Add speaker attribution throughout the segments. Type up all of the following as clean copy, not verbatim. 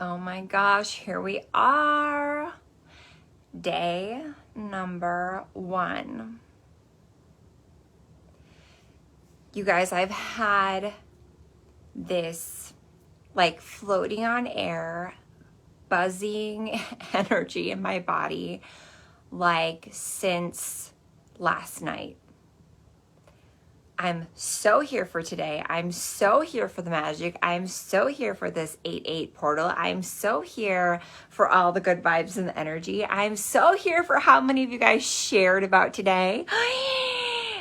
Speaker 1: Oh my gosh, here we are. Day number 1. You guys, I've had this like floating on air, buzzing energy in my body like since last night. I'm so here for today. I'm so here for the magic. I'm so here for this 8-8 portal. I'm so here for all the good vibes and the energy. I'm so here for how many of you guys shared about today.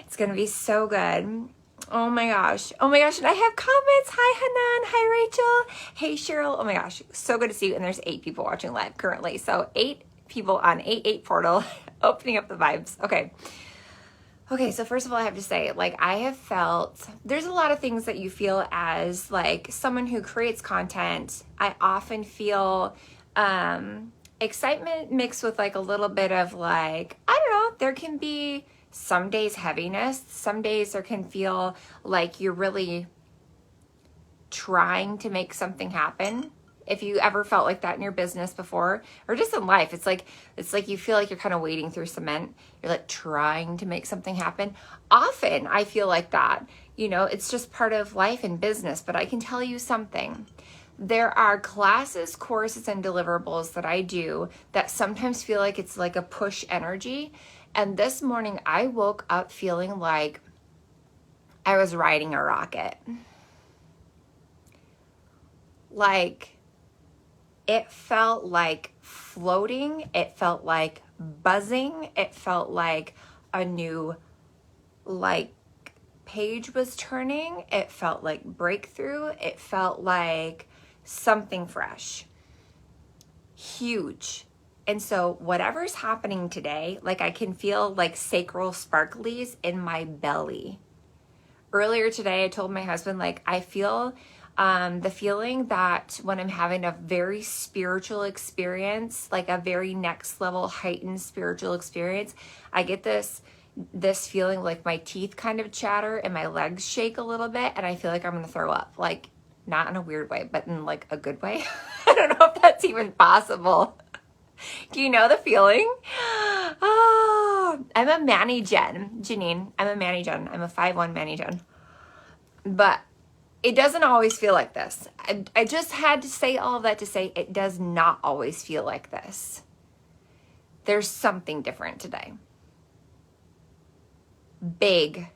Speaker 1: It's going to be so good. Oh my gosh. Oh my gosh. And I have comments. Hi, Hanan. Hi, Rachel. Hey, Cheryl. Oh my gosh. So good to see you. And there's 8 people watching live currently. So 8 people on 8-8 portal opening up the vibes. Okay, so first of all, I have to say, like, I have felt, there's a lot of things that you feel as, like, someone who creates content. I often feel excitement mixed with, like, a little bit of, like, I don't know, there can be some days heaviness. Some days there can feel like you're really trying to make something happen. If you ever felt like that in your business before, or just in life, it's like you feel like you're kind of wading through cement. You're like trying to make something happen. Often I feel like that, it's just part of life and business. But I can tell you something. There are classes, courses, and deliverables that I do that sometimes feel like it's like a push energy. And this morning I woke up feeling like I was riding a rocket. Like, it felt like floating. It felt like buzzing. It felt like a new, page was turning. It felt like breakthrough. It felt like something fresh. Huge. And so whatever's happening today, I can feel like sacral sparklies in my belly. Earlier today, I told my husband, I feel the feeling that when I'm having a very spiritual experience, like a very next level heightened spiritual experience, I get this feeling like my teeth kind of chatter and my legs shake a little bit, and I feel like I'm gonna throw up, not in a weird way, but in a good way. I don't know if that's even possible. Do you know the feeling? Oh, I'm a Manny Gen, Janine. I'm a Manny Gen. I'm a 5-1 Manny Gen. But it doesn't always feel like this. I just had to say all of that to say it does not always feel like this. There's something different today. Big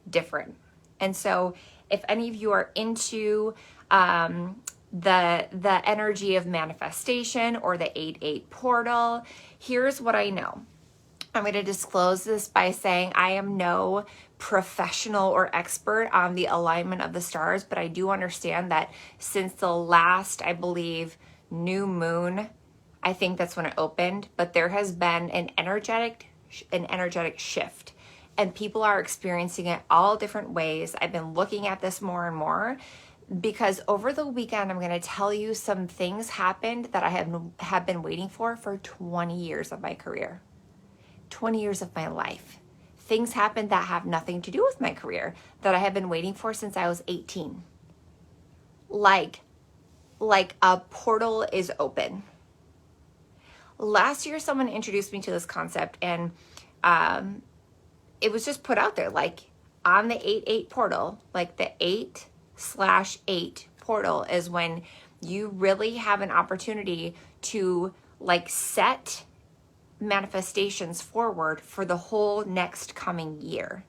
Speaker 1: different. And so if any of you are into the energy of manifestation or the 8-8 portal, here's what I know. I'm going to disclose this by saying I am no professional or expert on the alignment of the stars, but I do understand that since the last, I believe, new moon, I think that's when it opened, but there has been an energetic shift, and people are experiencing it all different ways. I've been looking at this more and more because over the weekend, I'm going to tell you some things happened that I have been waiting for 20 years of my career. 20 years of my life. Things happened that have nothing to do with my career that I have been waiting for since I was 18. Like a portal is open. Last year, someone introduced me to this concept, and it was just put out there, on the 8-8 portal, the 8/8 portal is when you really have an opportunity to set manifestations forward for the whole next coming year.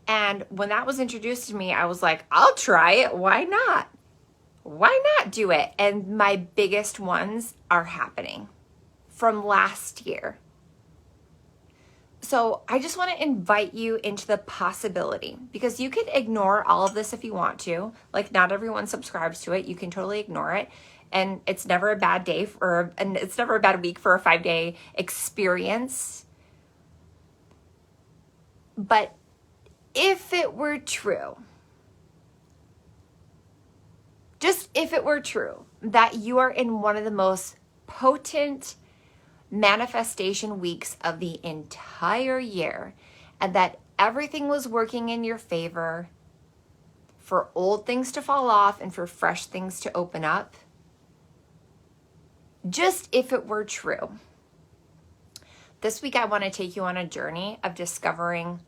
Speaker 1: And when that was introduced to me, I was like, I'll try it. Why not? Why not do it? And my biggest ones are happening from last year. So I just want to invite you into the possibility, because you could ignore all of this if you want to. Not everyone subscribes to it. You can totally ignore it. And it's never a bad day and it's never a bad week for a 5-day experience. But if it were true, just if it were true that you are in one of the most potent manifestation weeks of the entire year, and that everything was working in your favor for old things to fall off and for fresh things to open up. Just if it were true. This week, I want to take you on a journey of discovering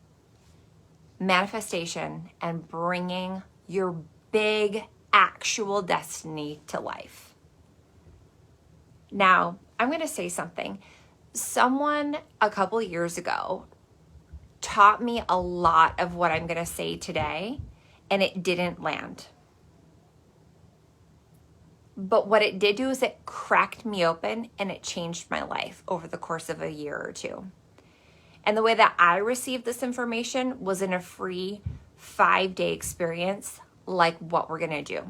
Speaker 1: manifestation and bringing your big actual destiny to life. Now, I'm going to say something. Someone a couple years ago taught me a lot of what I'm going to say today, and it didn't land. But what it did do is it cracked me open and it changed my life over the course of a year or two. And the way that I received this information was in a free 5-day experience like what we're going to do.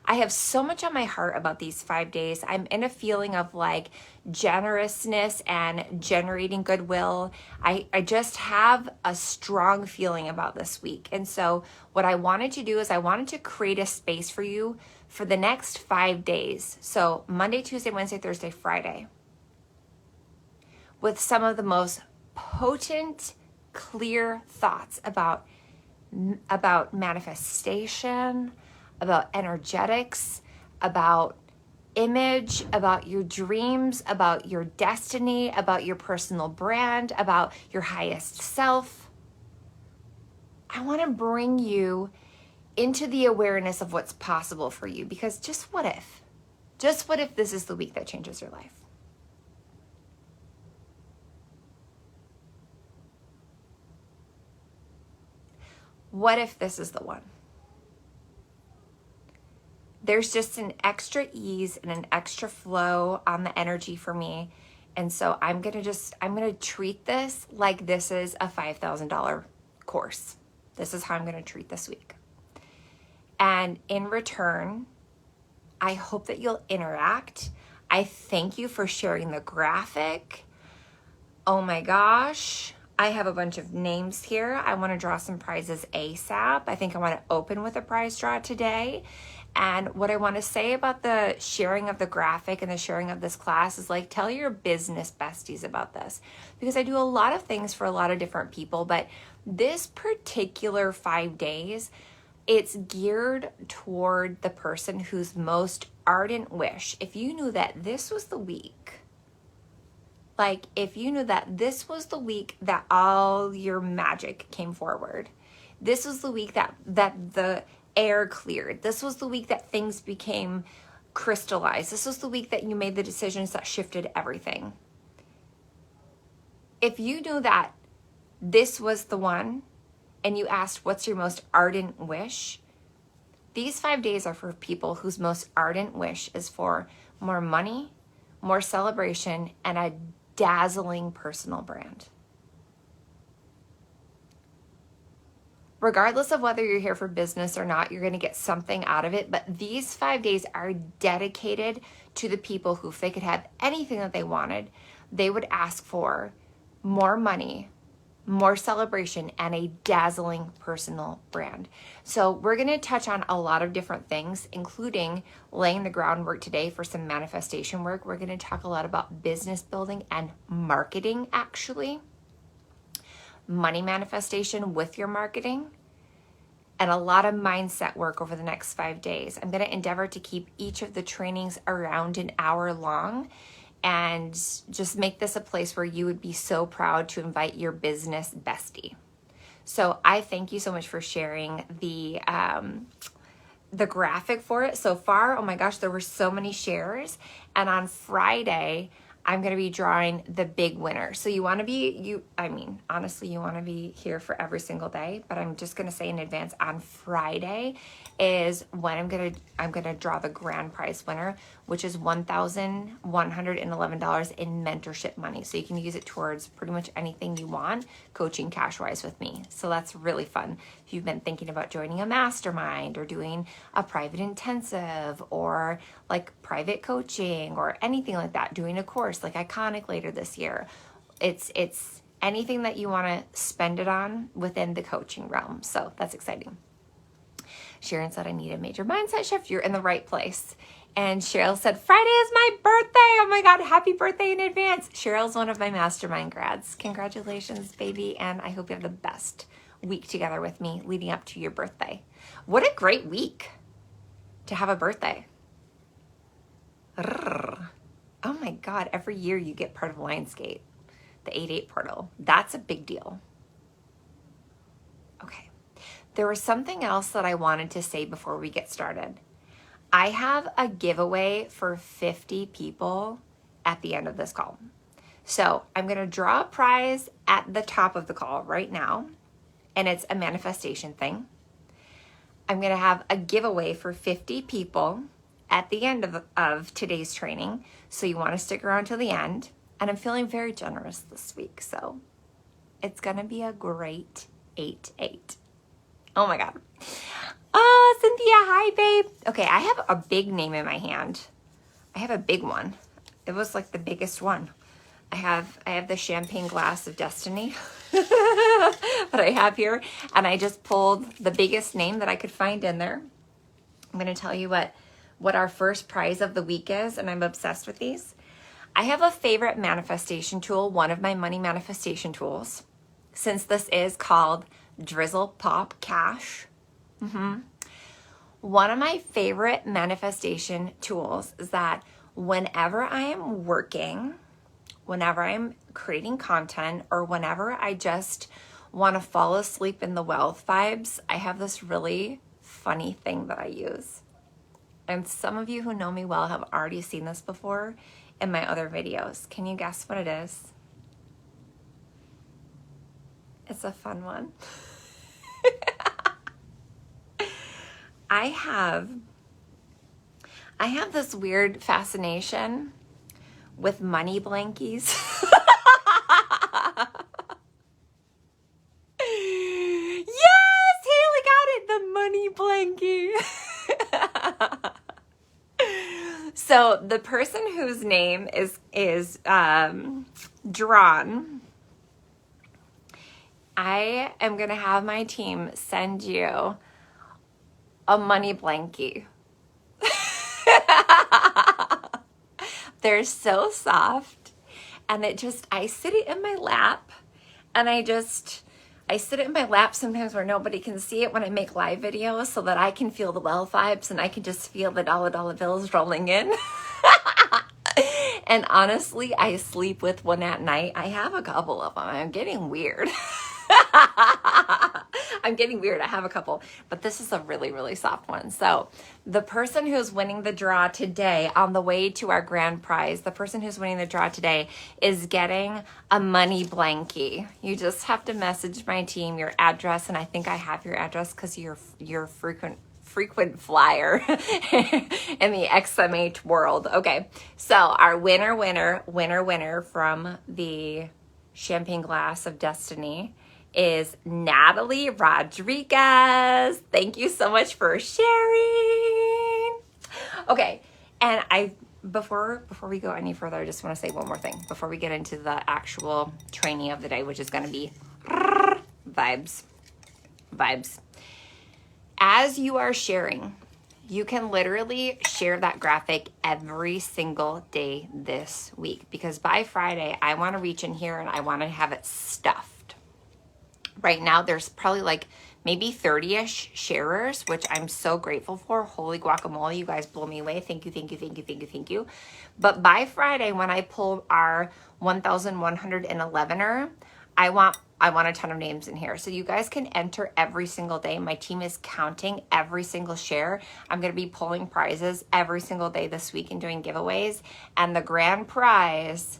Speaker 1: I have so much on my heart about these 5 days. I'm in a feeling of like generousness and generating goodwill. I just have a strong feeling about this week. And so what I wanted to do is I wanted to create a space for you for the next 5 days. So Monday, Tuesday, Wednesday, Thursday, Friday, with some of the most potent, clear thoughts about manifestation, about energetics, about image, about your dreams, about your destiny, about your personal brand, about your highest self. I want to bring you into the awareness of what's possible for you, because just what if this is the week that changes your life? What if this is the one? There's just an extra ease and an extra flow on the energy for me. And so I'm going to treat this like this is a $5,000 course. This is how I'm going to treat this week. And in return, I hope that you'll interact. I thank you for sharing the graphic. Oh my gosh. I have a bunch of names here. I want to draw some prizes ASAP. I think I want to open with a prize draw today. And what I want to say about the sharing of the graphic and the sharing of this class is like, tell your business besties about this, because I do a lot of things for a lot of different people, but this particular 5 days, it's geared toward the person whose most ardent wish. If you knew that this was the week, if you knew that this was the week that all your magic came forward, this was the week that the air cleared, this was the week that things became crystallized, this was the week that you made the decisions that shifted everything. If you knew that this was the one, and you asked, what's your most ardent wish? These 5 days are for people whose most ardent wish is for more money, more celebration, and a dazzling personal brand. Regardless of whether you're here for business or not, you're going to get something out of it. But these 5 days are dedicated to the people who, if they could have anything that they wanted, they would ask for more money, more celebration, and a dazzling personal brand. So we're going to touch on a lot of different things, including laying the groundwork today for some manifestation work. We're going to talk a lot about business building and marketing, actually. Money manifestation with your marketing, and a lot of mindset work over the next 5 days. I'm going to endeavor to keep each of the trainings around an hour long, and just make this a place where you would be so proud to invite your business bestie. So I thank you so much for sharing the graphic for it so far. Oh my gosh, there were so many shares. And on Friday, I'm going to be drawing the big winner. So you want to be, honestly, you want to be here for every single day, but I'm just going to say in advance, on Friday is when I'm going to draw the grand prize winner, which is $1,111 in mentorship money. So you can use it towards pretty much anything you want, coaching cash wise with me. So that's really fun. If you've been thinking about joining a mastermind or doing a private intensive or like private coaching or anything like that, doing a course like Iconic later this year, it's anything that you want to spend it on within the coaching realm. So that's exciting. Sharon said, I need a major mindset shift. You're in the right place. And Cheryl said, Friday is my birthday. Oh my God, happy birthday in advance. Cheryl's one of my mastermind grads. Congratulations, baby. And I hope you have the best week together with me leading up to your birthday. What a great week to have a birthday. Oh my God, every year you get part of Lionsgate, the 8-8 portal. That's a big deal. Okay, there was something else that I wanted to say before we get started. I have a giveaway for 50 people at the end of this call. So I'm going to draw a prize at the top of the call right now, and it's a manifestation thing. I'm going to have a giveaway for 50 people at the end of today's training. So you want to stick around till the end. And I'm feeling very generous this week. So it's going to be a great 8-8. Oh my God. Oh, Cynthia, hi, babe. Okay, I have a big name in my hand. I have a big one. It was like the biggest one. I have the champagne glass of destiny that I have here. And I just pulled the biggest name that I could find in there. I'm going to tell you what our first prize of the week is, and I'm obsessed with these. I have a favorite manifestation tool, one of my money manifestation tools, since this is called Drizzle Pop Cash. One of my favorite manifestation tools is that whenever I am working, whenever I'm creating content, or whenever I just want to fall asleep in the wealth vibes, I have this really funny thing that I use. And some of you who know me well have already seen this before in my other videos. Can you guess what it is? It's a fun one. I have this weird fascination with money blankies. Yes, Haley got it, the money blankie. So the person whose name is drawn, I am going to have my team send you a money blankie. They're so soft, and I sit it in my lap, and I sit it in my lap sometimes where nobody can see it when I make live videos, so that I can feel the wealth vibes and I can just feel the dollar bills rolling in. And honestly, I sleep with one at night. I have a couple of them. I'm getting weird. I'm getting weird. I have a couple, but this is a really, really soft one. So the person who's winning the draw today, on the way to our grand prize, the person who's winning the draw today is getting a money blankie. You just have to message my team your address, and I think I have your address because you're frequent flyer in the XMH world. Okay, so our winner from the champagne glass of destiny is Natalie Rodriguez. Thank you so much for sharing. Okay, and before we go any further, I just want to say one more thing before we get into the actual training of the day, which is going to be vibes. As you are sharing, you can literally share that graphic every single day this week, because by Friday, I want to reach in here and I want to have it stuffed. Right now, there's probably like maybe 30-ish sharers, which I'm so grateful for. Holy guacamole, you guys blow me away. Thank you. But by Friday, when I pull our 1,111er, I want a ton of names in here. So you guys can enter every single day. My team is counting every single share. I'm going to be pulling prizes every single day this week and doing giveaways. And the grand prize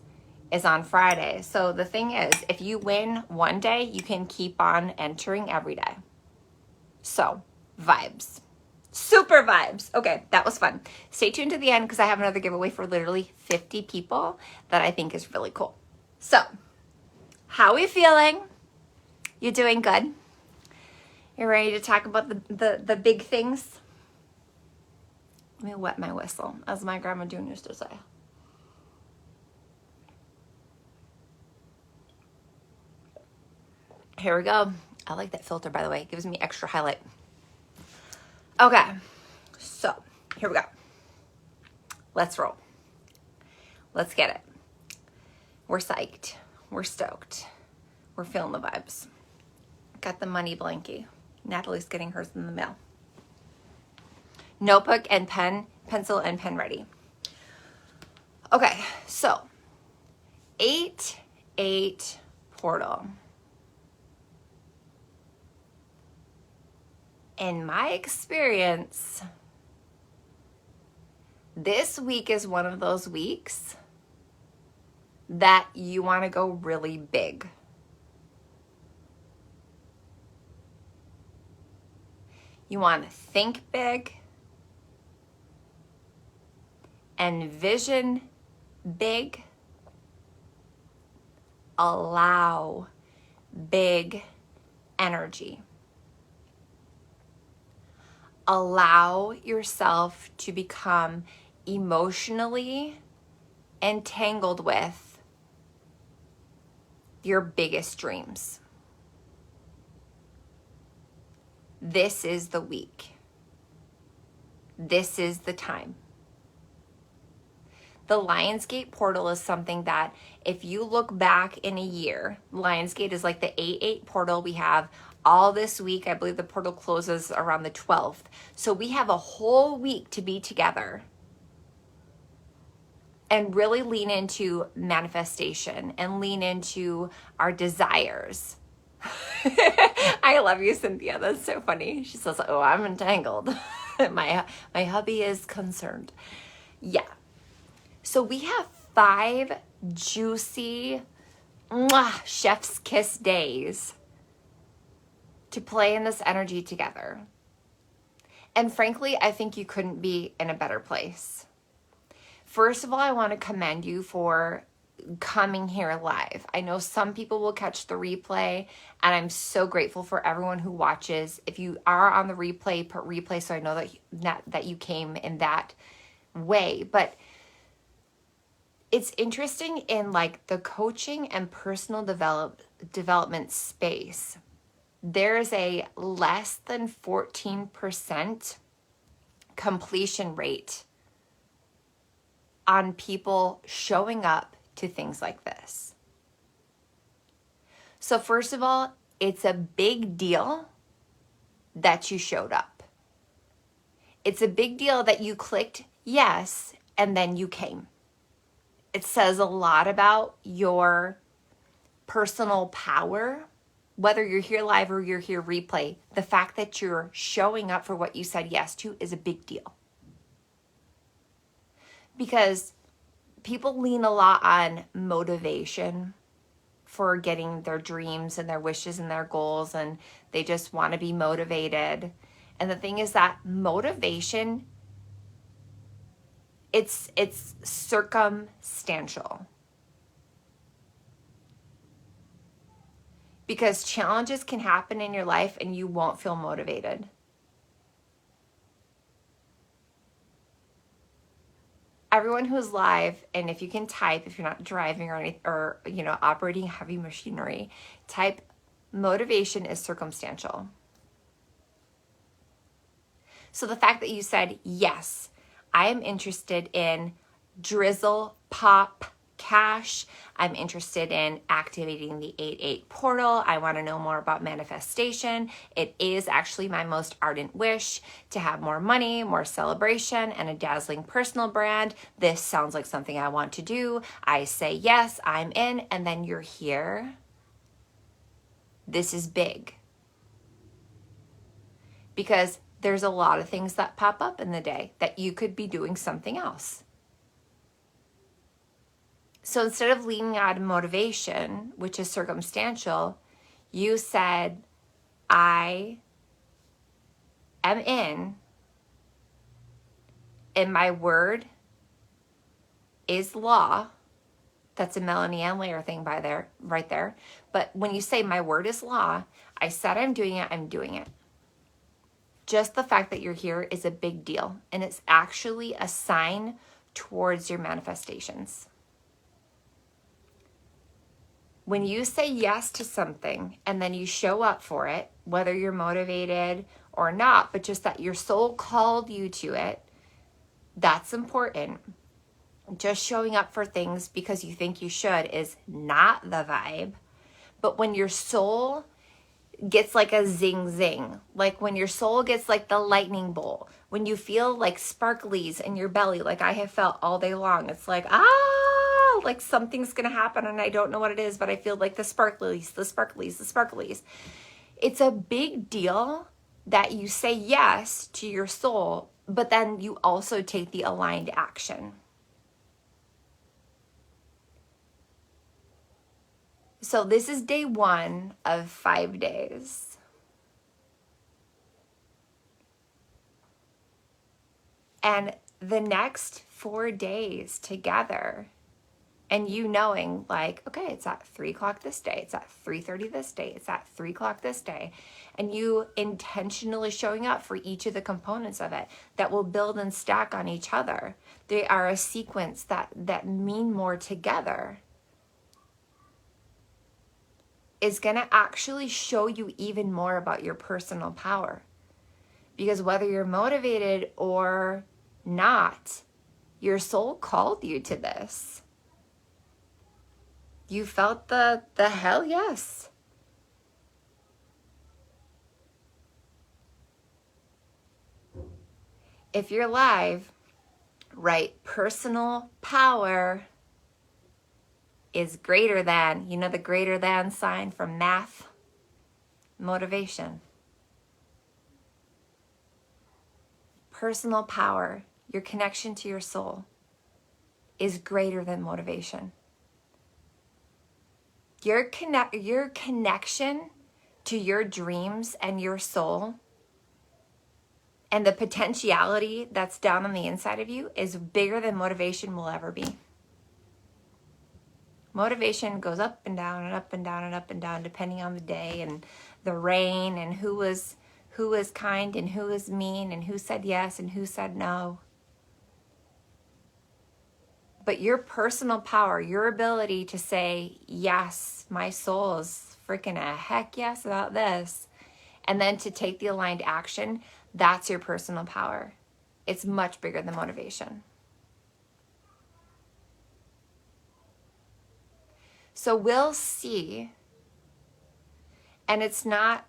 Speaker 1: is on Friday. So the thing is, if you win one day, you can keep on entering every day. So vibes. Super vibes. Okay, that was fun. Stay tuned to the end because I have another giveaway for literally 50 people that I think is really cool. So, how are we feeling? You doing good? You ready to talk about the big things? Let me wet my whistle, as my grandma June used to say. Here we go. I like that filter, by the way. It gives me extra highlight. Okay, so here we go. Let's roll. Let's get it. We're psyched. We're stoked. We're feeling the vibes. Got the money blankie. Natalie's getting hers in the mail. Notebook and pen, pencil and pen ready. Okay, so 8-8 portal. In my experience, this week is one of those weeks that you want to go really big. You want to think big and vision big. Allow big energy. Allow yourself to become emotionally entangled with your biggest dreams. This is the week. This is the time. The Lionsgate portal is something that if you look back in a year, Lionsgate is like the 8-8 portal. We have all this week. I believe the portal closes around the 12th. So we have a whole week to be together and really lean into manifestation and lean into our desires. I love you, Cynthia. That's so funny. She says, oh, I'm entangled. My hubby is concerned. Yeah. So we have 5 juicy chef's kiss days to play in this energy together. And frankly, I think you couldn't be in a better place. First of all, I want to commend you for coming here live. I know some people will catch the replay, and I'm so grateful for everyone who watches. If you are on the replay, put replay so I know that you came in that way. But it's interesting in like the coaching and personal development space. There's a less than 14% completion rate on people showing up to things like this. So first of all, it's a big deal that you showed up. It's a big deal that you clicked yes and then you came. It says a lot about your personal power, whether you're here live or you're here replay. The fact that you're showing up for what you said yes to is a big deal. Because people lean a lot on motivation for getting their dreams and their wishes and their goals, and they just want to be motivated. And the thing is that motivation, it's circumstantial. Because challenges can happen in your life and you won't feel motivated. Everyone who's live, and if you can type, if you're not driving or operating heavy machinery, type motivation is circumstantial. So the fact that you said, yes, I am interested in Drizzle, Pop, Cash. I'm interested in activating the 8-8 portal. I want to know more about manifestation. It is actually my most ardent wish to have more money, more celebration, and a dazzling personal brand. This sounds like something I want to do. I say yes, I'm in, and then you're here. This is big. Because there's a lot of things that pop up in the day that you could be doing something else. So instead of leaning on motivation, which is circumstantial, you said, I am in, and my word is law. That's a Melanie Ann Layer thing right there. But when you say my word is law, I said I'm doing it, I'm doing it. Just the fact that you're here is a big deal, and it's actually a sign towards your manifestations. When you say yes to something and then you show up for it, whether you're motivated or not, but just that your soul called you to it, that's important. Just showing up for things because you think you should is not the vibe. But when your soul gets like a zing zing, like when your soul gets like the lightning bolt, when you feel like sparklies in your belly, like I have felt all day long. It's like, like something's gonna happen and I don't know what it is, but I feel like the sparklies, the sparklies, the sparklies. It's a big deal that you say yes to your soul, but then you also take the aligned action. So this is day 1 of 5 days. And the next 4 days together, and you knowing like, okay, it's at 3 o'clock this day, it's at 3:30 this day, it's at 3 o'clock this day, and you intentionally showing up for each of the components of it that will build and stack on each other. They are a sequence that mean more together, is going to actually show you even more about your personal power. Because whether you're motivated or not, your soul called you to this. You felt the hell yes. If you're live, write personal power is greater than, you know, the greater than sign from math, motivation. Personal power, your connection to your soul, is greater than motivation. Your connection to your dreams and your soul and the potentiality that's down on the inside of you is bigger than motivation will ever be. Motivation goes up and down and up and down and up and down depending on the day and the rain and who was kind and who was mean and who said yes and who said no. But your personal power, your ability to say, yes, my soul is freaking a heck yes about this, and then to take the aligned action, that's your personal power. It's much bigger than motivation. So we'll see. And it's not,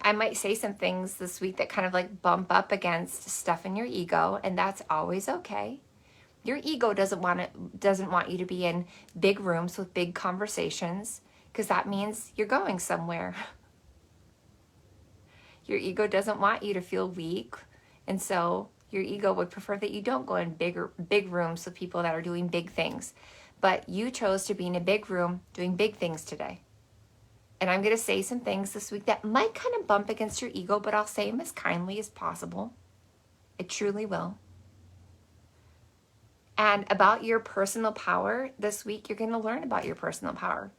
Speaker 1: I might say some things this week that kind of like bump up against stuff in your ego, and that's always okay. Your ego doesn't want you to be in big rooms with big conversations, because that means you're going somewhere. Your ego doesn't want you to feel weak, and so your ego would prefer that you don't go in big rooms with people that are doing big things. But you chose to be in a big room doing big things today. And I'm going to say some things this week that might kind of bump against your ego, but I'll say them as kindly as possible. It truly will. And about your personal power, this week you're going to learn about your personal power.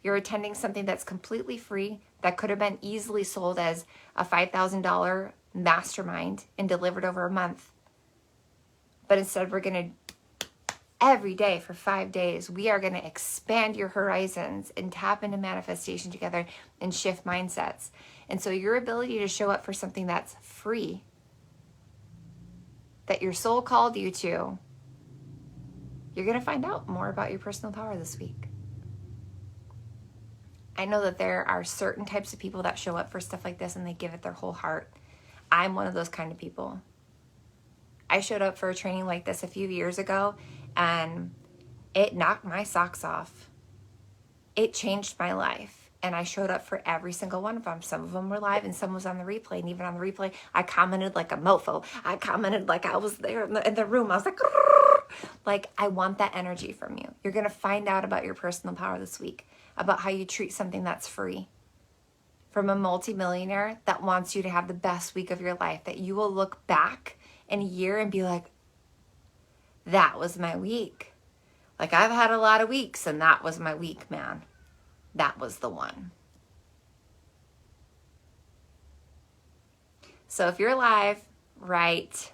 Speaker 1: You're attending something that's completely free that could have been easily sold as a $5,000 mastermind and delivered over a month. But instead we're going to, every day for 5 days, we are going to expand your horizons and tap into manifestation together and shift mindsets. And so your ability to show up for something that's free, that your soul called you to, you're going to find out more about your personal power this week. I know that there are certain types of people that show up for stuff like this and they give it their whole heart. I'm one of those kind of people. I showed up for a training like this a few years ago, and it knocked my socks off. It changed my life, and I showed up for every single one of them. Some of them were live and some was on the replay, and even on the replay, I commented like a mofo. I commented like I was there in the room. I was like, I want that energy from you. You're going to find out about your personal power this week, about how you treat something that's free. From a multimillionaire that wants you to have the best week of your life, that you will look back in a year and be like, that was my week. Like, I've had a lot of weeks, and that was my week, man. That was the one. So if you're live, right,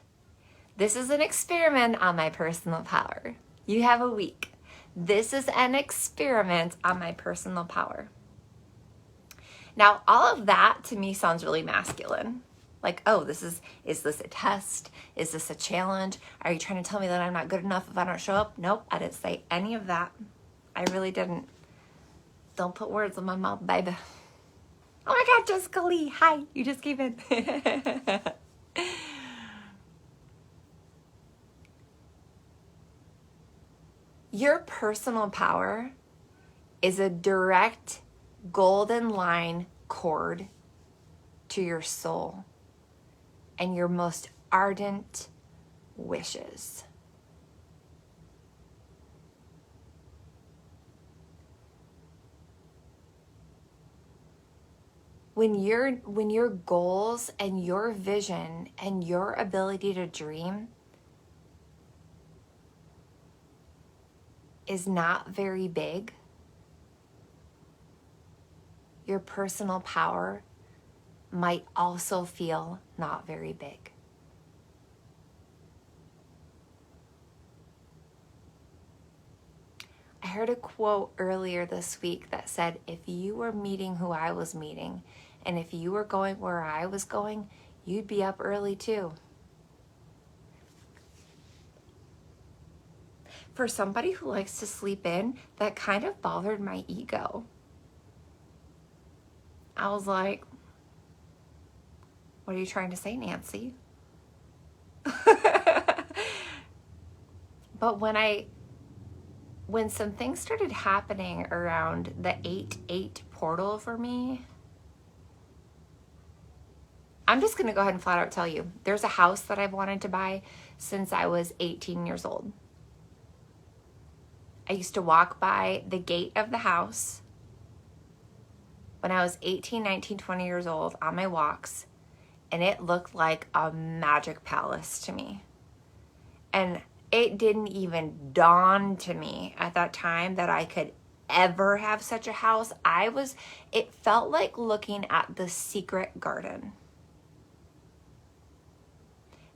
Speaker 1: this is an experiment on my personal power. You have a week. This is an experiment on my personal power. Now, all of that to me sounds really masculine. Like, oh, is this a test? Is this a challenge? Are you trying to tell me that I'm not good enough if I don't show up? Nope, I didn't say any of that. I really didn't. Don't put words in my mouth, baby. Oh my God, Jessica Lee. Hi, you just came in. Your personal power is a direct golden line cord to your soul and your most ardent wishes. When your goals and your vision and your ability to dream is not very big, your personal power might also feel not very big. I heard a quote earlier this week that said, if you were meeting who I was meeting, and if you were going where I was going, you'd be up early too. For somebody who likes to sleep in, that kind of bothered my ego. I was like, what are you trying to say, Nancy? But when some things started happening around the 8-8 portal for me, I'm just going to go ahead and flat out tell you, there's a house that I've wanted to buy since I was 18 years old. I used to walk by the gate of the house when I was 18, 19, 20 years old on my walks, and it looked like a magic palace to me. And it didn't even dawn to me at that time that I could ever have such a house. It felt like looking at the secret garden.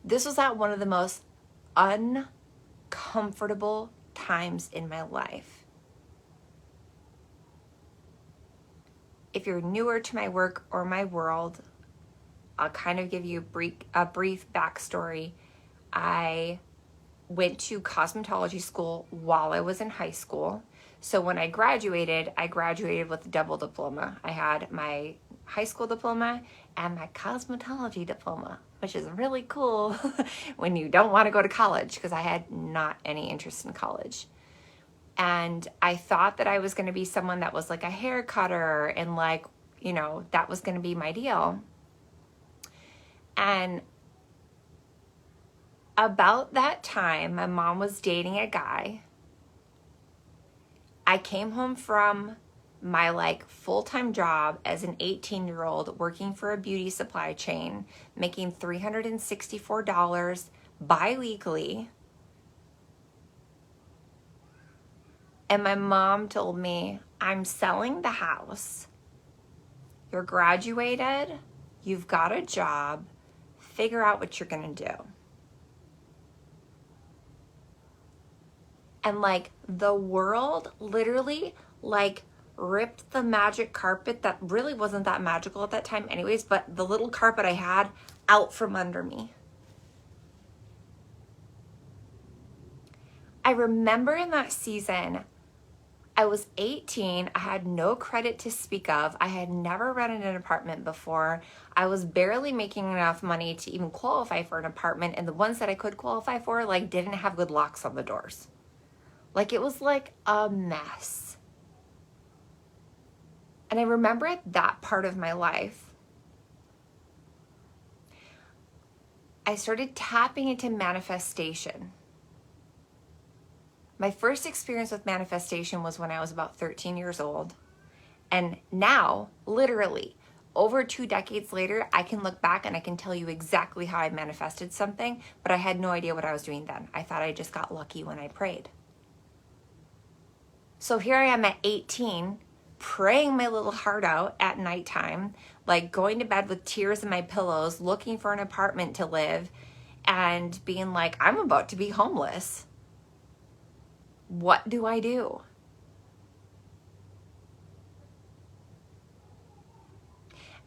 Speaker 1: This was at one of the most uncomfortable times in my life. If you're newer to my work or my world, I'll kind of give you a brief backstory. I went to cosmetology school while I was in high school. So when I graduated with a double diploma. I had my high school diploma and my cosmetology diploma, which is really cool when you don't want to go to college, because I had not any interest in college. And I thought that I was going to be someone that was like a hair cutter and like, that was going to be my deal. And about that time, my mom was dating a guy. I came home from my full-time job as an 18-year-old working for a beauty supply chain, making $364 bi-weekly. And my mom told me, I'm selling the house. You're graduated. You've got a job. Figure out what you're going to do. And the world literally ripped the magic carpet that really wasn't that magical at that time anyways, but the little carpet I had out from under me. I remember in that season, I was 18. I had no credit to speak of. I had never rented an apartment before. I was barely making enough money to even qualify for an apartment. And the ones that I could qualify for, didn't have good locks on the doors. It was a mess. And I remember at that part of my life, I started tapping into manifestation. My first experience with manifestation was when I was about 13 years old. And now, literally, over 2 decades later, I can look back and I can tell you exactly how I manifested something, but I had no idea what I was doing then. I thought I just got lucky when I prayed. So here I am at 18, praying my little heart out at nighttime, going to bed with tears in my pillows, looking for an apartment to live, and being like, I'm about to be homeless. What do I do?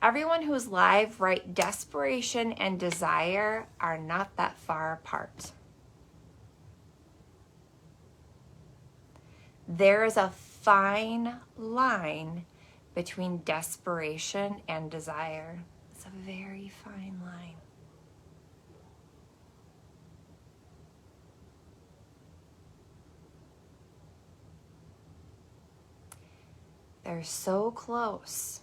Speaker 1: Everyone who's live, right? Desperation and desire are not that far apart. There is a fine line between desperation and desire. It's a very fine line. They're so close.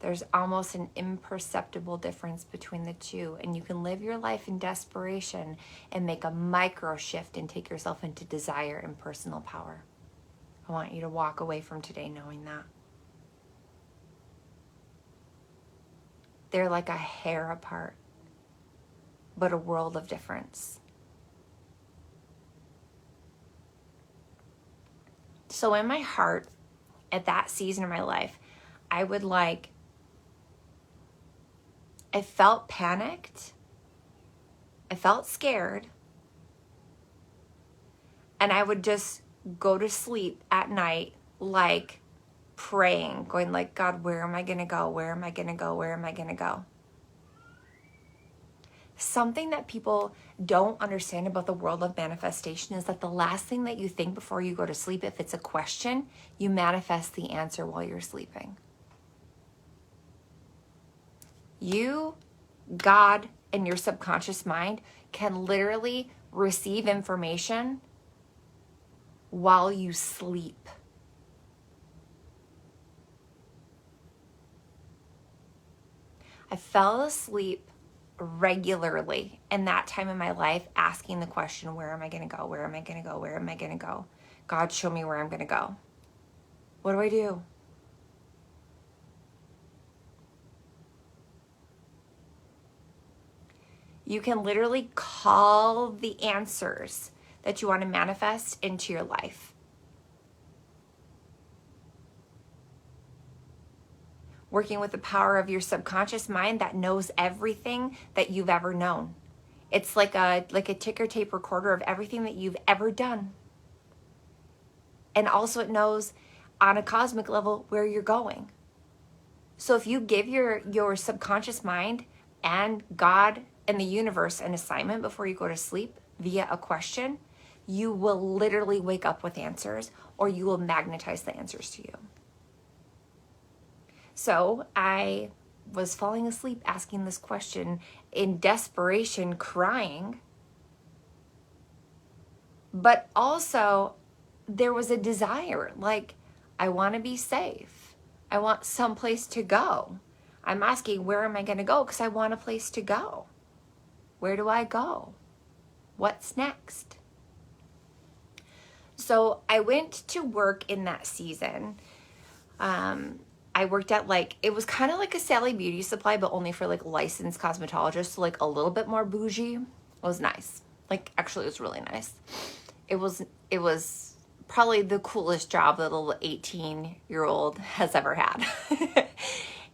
Speaker 1: There's almost an imperceptible difference between the two, and you can live your life in desperation and make a micro shift and take yourself into desire and personal power. I want you to walk away from today knowing that. They're like a hair apart, but a world of difference. So in my heart, at that season of my life, I felt panicked. I felt scared. And I would just go to sleep at night, like praying, going like, God, where am I going to go? Where am I going to go? Where am I going to go? Something that people don't understand about the world of manifestation is that the last thing that you think before you go to sleep, if it's a question, you manifest the answer while you're sleeping. You, God, and your subconscious mind can literally receive information while you sleep. I fell asleep regularly in that time in my life asking the question, where am I going to go? Where am I going to go? Where am I going to go? God, show me where I'm going to go. What do I do? You can literally call the answers that you want to manifest into your life. Working with the power of your subconscious mind that knows everything that you've ever known. It's like a ticker tape recorder of everything that you've ever done. And also it knows on a cosmic level where you're going. So if you give your subconscious mind and God and the universe an assignment before you go to sleep via a question, you will literally wake up with answers, or you will magnetize the answers to you. So I was falling asleep asking this question in desperation, crying. But also there was a desire, like, I want to be safe. I want someplace to go. I'm asking, where am I going to go? Because I want a place to go. Where do I go? What's next? So I went to work in that season. I worked at it was kind of like a Sally Beauty Supply, but only for licensed cosmetologists. So a little bit more bougie. It was nice. Actually, it was really nice. It was probably the coolest job that a little 18-year-old has ever had.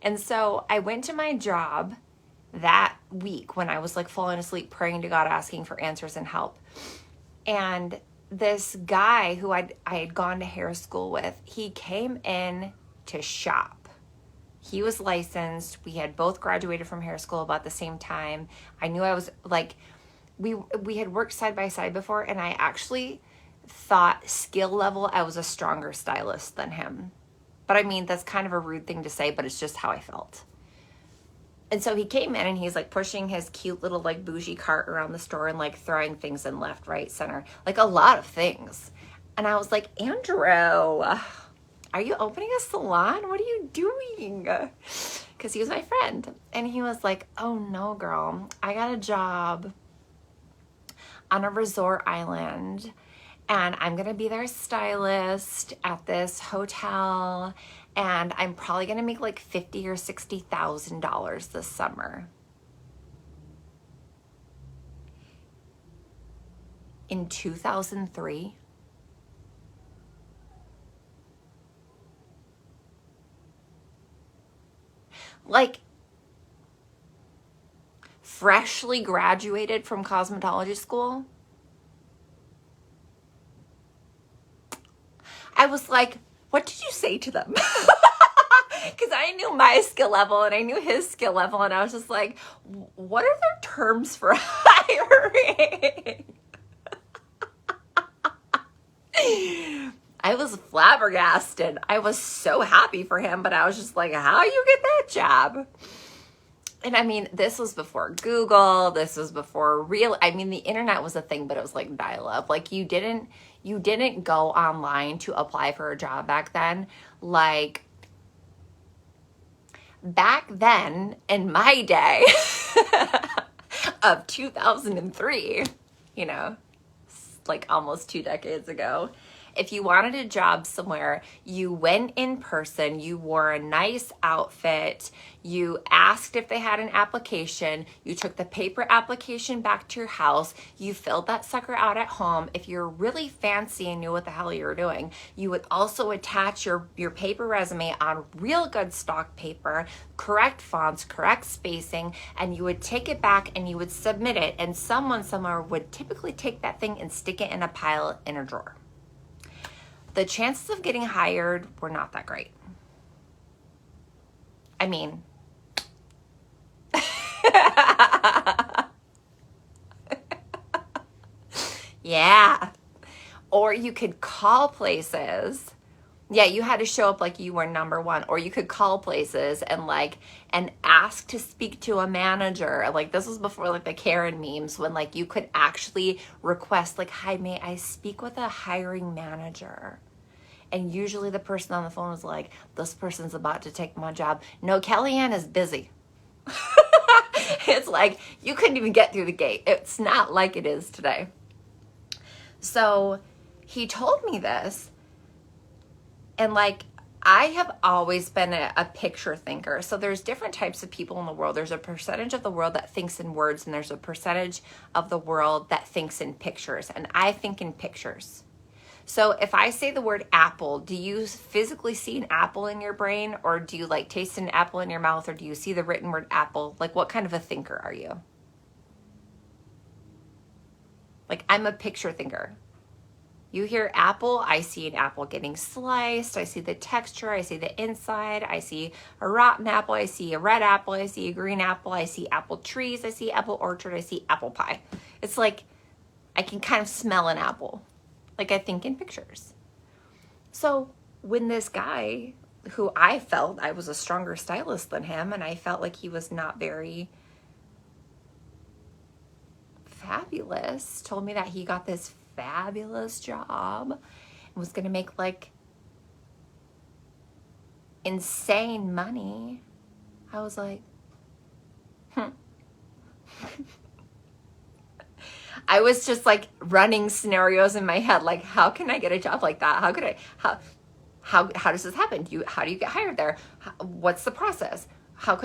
Speaker 1: And so I went to my job that week when I was falling asleep, praying to God, asking for answers and help. And this guy who I had gone to hair school with, he came in to shop. He was licensed. We had both graduated from hair school about the same time. I knew I was we had worked side by side before, and I actually thought skill level I was a stronger stylist than him. But I mean, that's kind of a rude thing to say, but it's just how I felt. And so he came in and he's pushing his cute little bougie cart around the store and throwing things in left, right, center, a lot of things. And I was like, Andrew, are you opening a salon? What are you doing? Because he was my friend. And he was like, oh no, girl, I got a job on a resort island, and I'm going to be their stylist at this hotel, and I'm probably going to make $50,000 or $60,000 this summer. In 2003, freshly graduated from cosmetology school, I was like, what did you say to them? Because I knew my skill level and I knew his skill level, and I was just like, what are their terms for hiring? I I was flabbergasted. I was so happy for him, but I was just like, how you get that job? And I mean, this was before Google. This was before the internet was a thing, but it was like dial-up. Like you didn't go online to apply for a job back then. Like back then in my day of 2003, you know, like almost 2 decades ago, if you wanted a job somewhere, you went in person, you wore a nice outfit, you asked if they had an application, you took the paper application back to your house, you filled that sucker out at home. If you're really fancy and knew what the hell you were doing, you would also attach your paper resume on real good stock paper, correct fonts, correct spacing, and you would take it back and you would submit it, and someone somewhere would typically take that thing and stick it in a pile in a drawer. The chances of getting hired were not that great. I mean, yeah. Or you could call places. Yeah, you had to show up like you were number one. Or you could call places and ask to speak to a manager. Like this was before like the Karen memes, when like you could actually request like, hi, may I speak with a hiring manager? And usually the person on the phone was like, this person's about to take my job. No, Kellyanne is busy. It's like, you couldn't even get through the gate. It's not like it is today. So he told me this. And like, I have always been a picture thinker. So there's different types of people in the world. There's a percentage of the world that thinks in words, and there's a percentage of the world that thinks in pictures. And I think in pictures. So if I say the word apple, do you physically see an apple in your brain, or do you like taste an apple in your mouth, or do you see the written word apple? Like what kind of a thinker are you? Like I'm a picture thinker. You hear apple, I see an apple getting sliced. I see the texture. I see the inside. I see a rotten apple. I see a red apple. I see a green apple. I see apple trees. I see apple orchard. I see apple pie. It's like I can kind of smell an apple. Like I think in pictures. So when this guy, who I felt I was a stronger stylist than him, and I felt like he was not very fabulous, told me that he got this fabulous job and was going to make like insane money, I was like, I was just like running scenarios in my head. Like, how can I get a job like that? How does this happen? How do you get hired there? What's the process? How?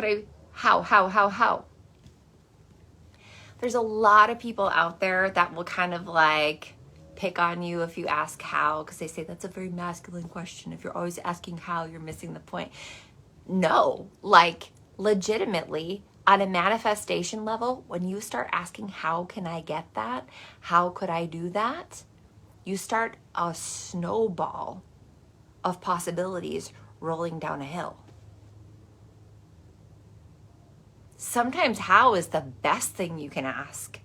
Speaker 1: There's a lot of people out there that will kind of like pick on you if you ask how, because they say that's a very masculine question. If you're always asking how, you're missing the point. No, like legitimately, on a manifestation level, when you start asking, how can I get that? How could I do that? You start a snowball of possibilities rolling down a hill. Sometimes how is the best thing you can ask.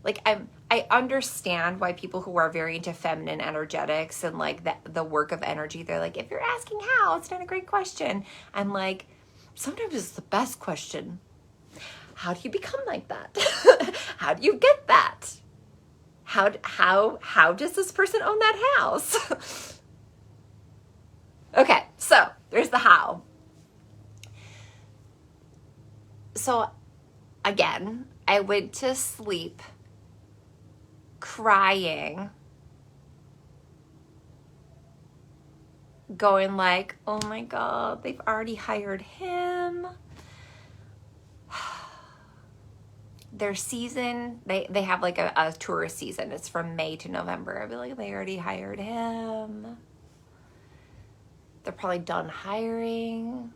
Speaker 1: Like I understand why people who are very into feminine energetics and like the work of energy, they're like, if you're asking how, it's not a great question. I'm like, sometimes it's the best question. How do you become like that? How do you get that? How does this person own that house? Okay, so there's the how. So again, I went to sleep crying, going like, oh my God, they've already hired him. Their season, they have like a tourist season. It's from May to November. I'd be like, they already hired him. They're probably done hiring.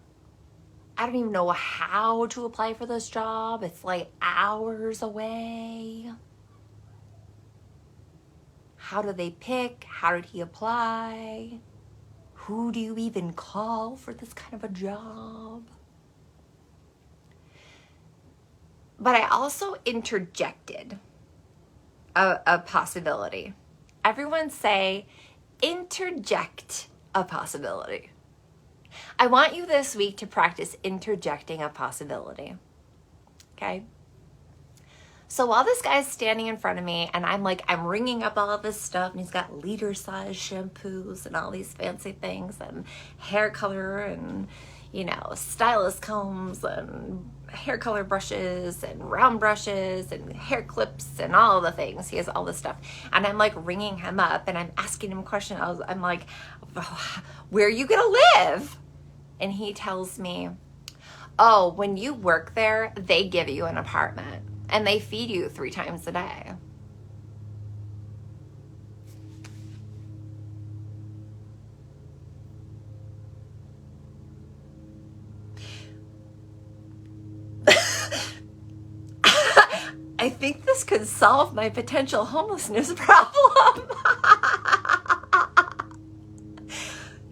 Speaker 1: I don't even know how to apply for this job. It's like hours away. How do they pick? How did he apply? Who do you even call for this kind of a job? But I also interjected a possibility. Everyone say, interject a possibility. I want you this week to practice interjecting a possibility. Okay? So while this guy's standing in front of me and I'm ringing up all of this stuff, and he's got liter size shampoos and all these fancy things and hair color and, stylist combs and hair color brushes and round brushes and hair clips and all the things. He has all this stuff. And I'm ringing him up and I'm asking him questions. I'm like, where are you going to live? And he tells me, oh, when you work there, they give you an apartment. And they feed you 3 times a day. I think this could solve my potential homelessness problem.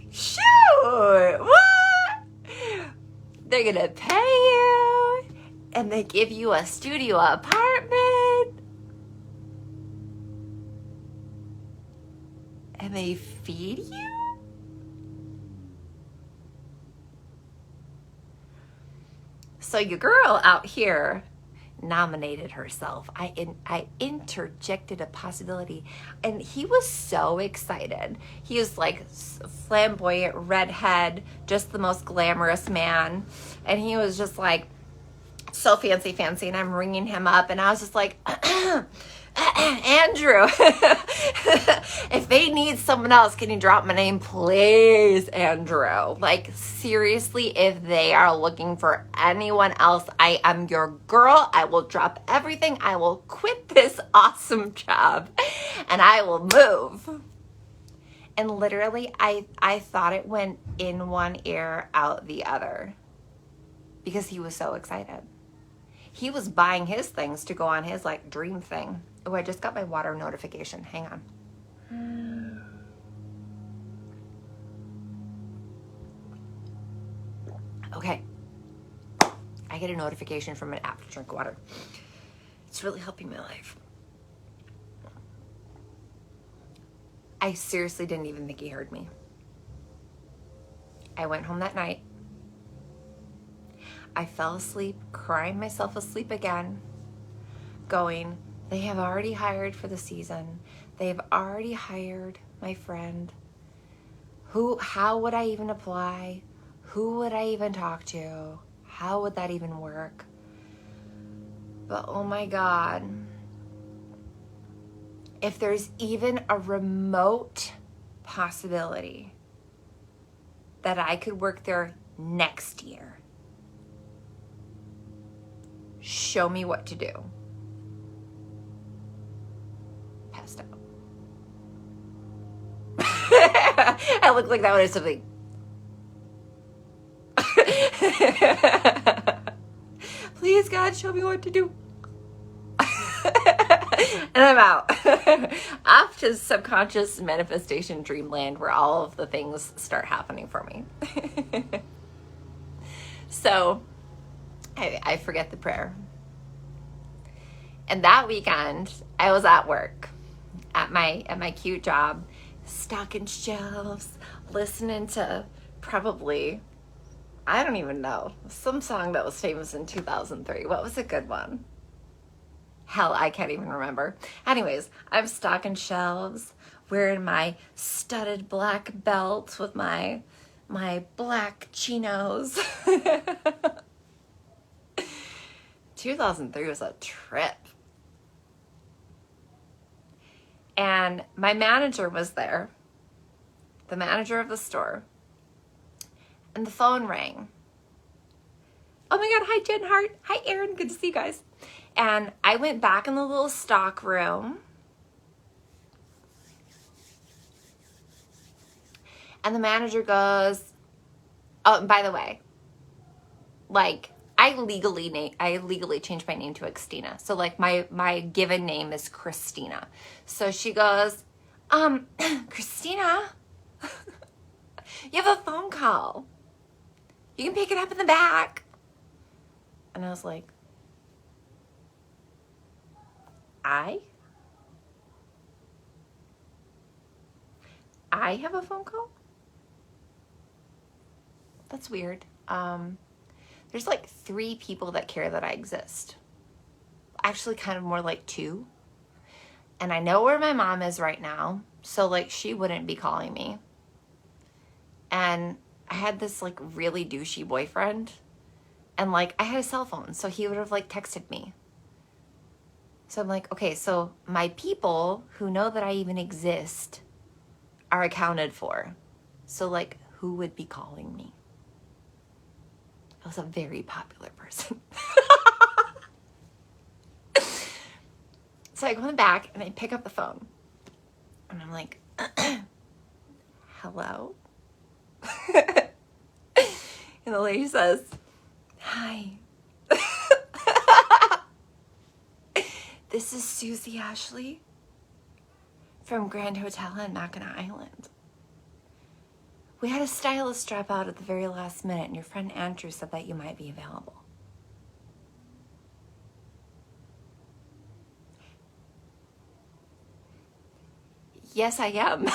Speaker 1: Shoot! What? They're gonna pay you, and they give you a studio apartment, and they feed you? So your girl out here nominated herself. I interjected a possibility, and he was so excited. He was flamboyant redhead, just the most glamorous man, and he was just so fancy, and I'm ringing him up, and I was just like, Andrew, if they need someone else, can you drop my name, please, Andrew? Seriously, if they are looking for anyone else, I am your girl. I will drop everything. I will quit this awesome job, and I will move. And literally, I thought it went in one ear, out the other, because he was so excited. He was buying his things to go on his dream thing. Oh, I just got my water notification. Hang on. Okay. I get a notification from an app to drink water. It's really helping my life. I seriously didn't even think he heard me. I went home that night. I fell asleep, crying myself asleep again, going, they have already hired for the season. They've already hired my friend. How would I even apply? Who would I even talk to? How would that even work? But oh my God, if there's even a remote possibility that I could work there next year, show me what to do. Passed out. I look like that when I something. Please, God, show me what to do. And I'm out. Off to subconscious manifestation dreamland, where all of the things start happening for me. So I forget the prayer. And that weekend, I was at work, at my cute job, stocking shelves, listening to probably, I don't even know, some song that was famous in 2003. What was a good one? Hell, I can't even remember. Anyways, I'm stocking shelves, wearing my studded black belt with my black chinos. 2003 was a trip. And my manager was there, the manager of the store, and the phone rang. Oh my God, hi Jen Hart. Hi Erin, good to see you guys. And I went back in the little stock room, and the manager goes, oh, and by the way, I legally changed my name to Xtina. So my given name is Christina. So she goes, Christina, you have a phone call. You can pick it up in the back. And I was like, I have a phone call? That's weird. There's like 3 people that care that I exist. Actually, kind of more like 2. And I know where my mom is right now, so like she wouldn't be calling me. And I had this like really douchey boyfriend, and like I had a cell phone, so he would have like texted me. So I'm like, okay, so my people who know that I even exist are accounted for. So like, who would be calling me? I was a very popular person. So I go in the back and I pick up the phone and I'm like, hello? And the lady says, hi. This is Susie Ashley from Grand Hotel on Mackinac Island. We had a stylist drop out at the very last minute and your friend Andrew said that you might be available. Yes, I am.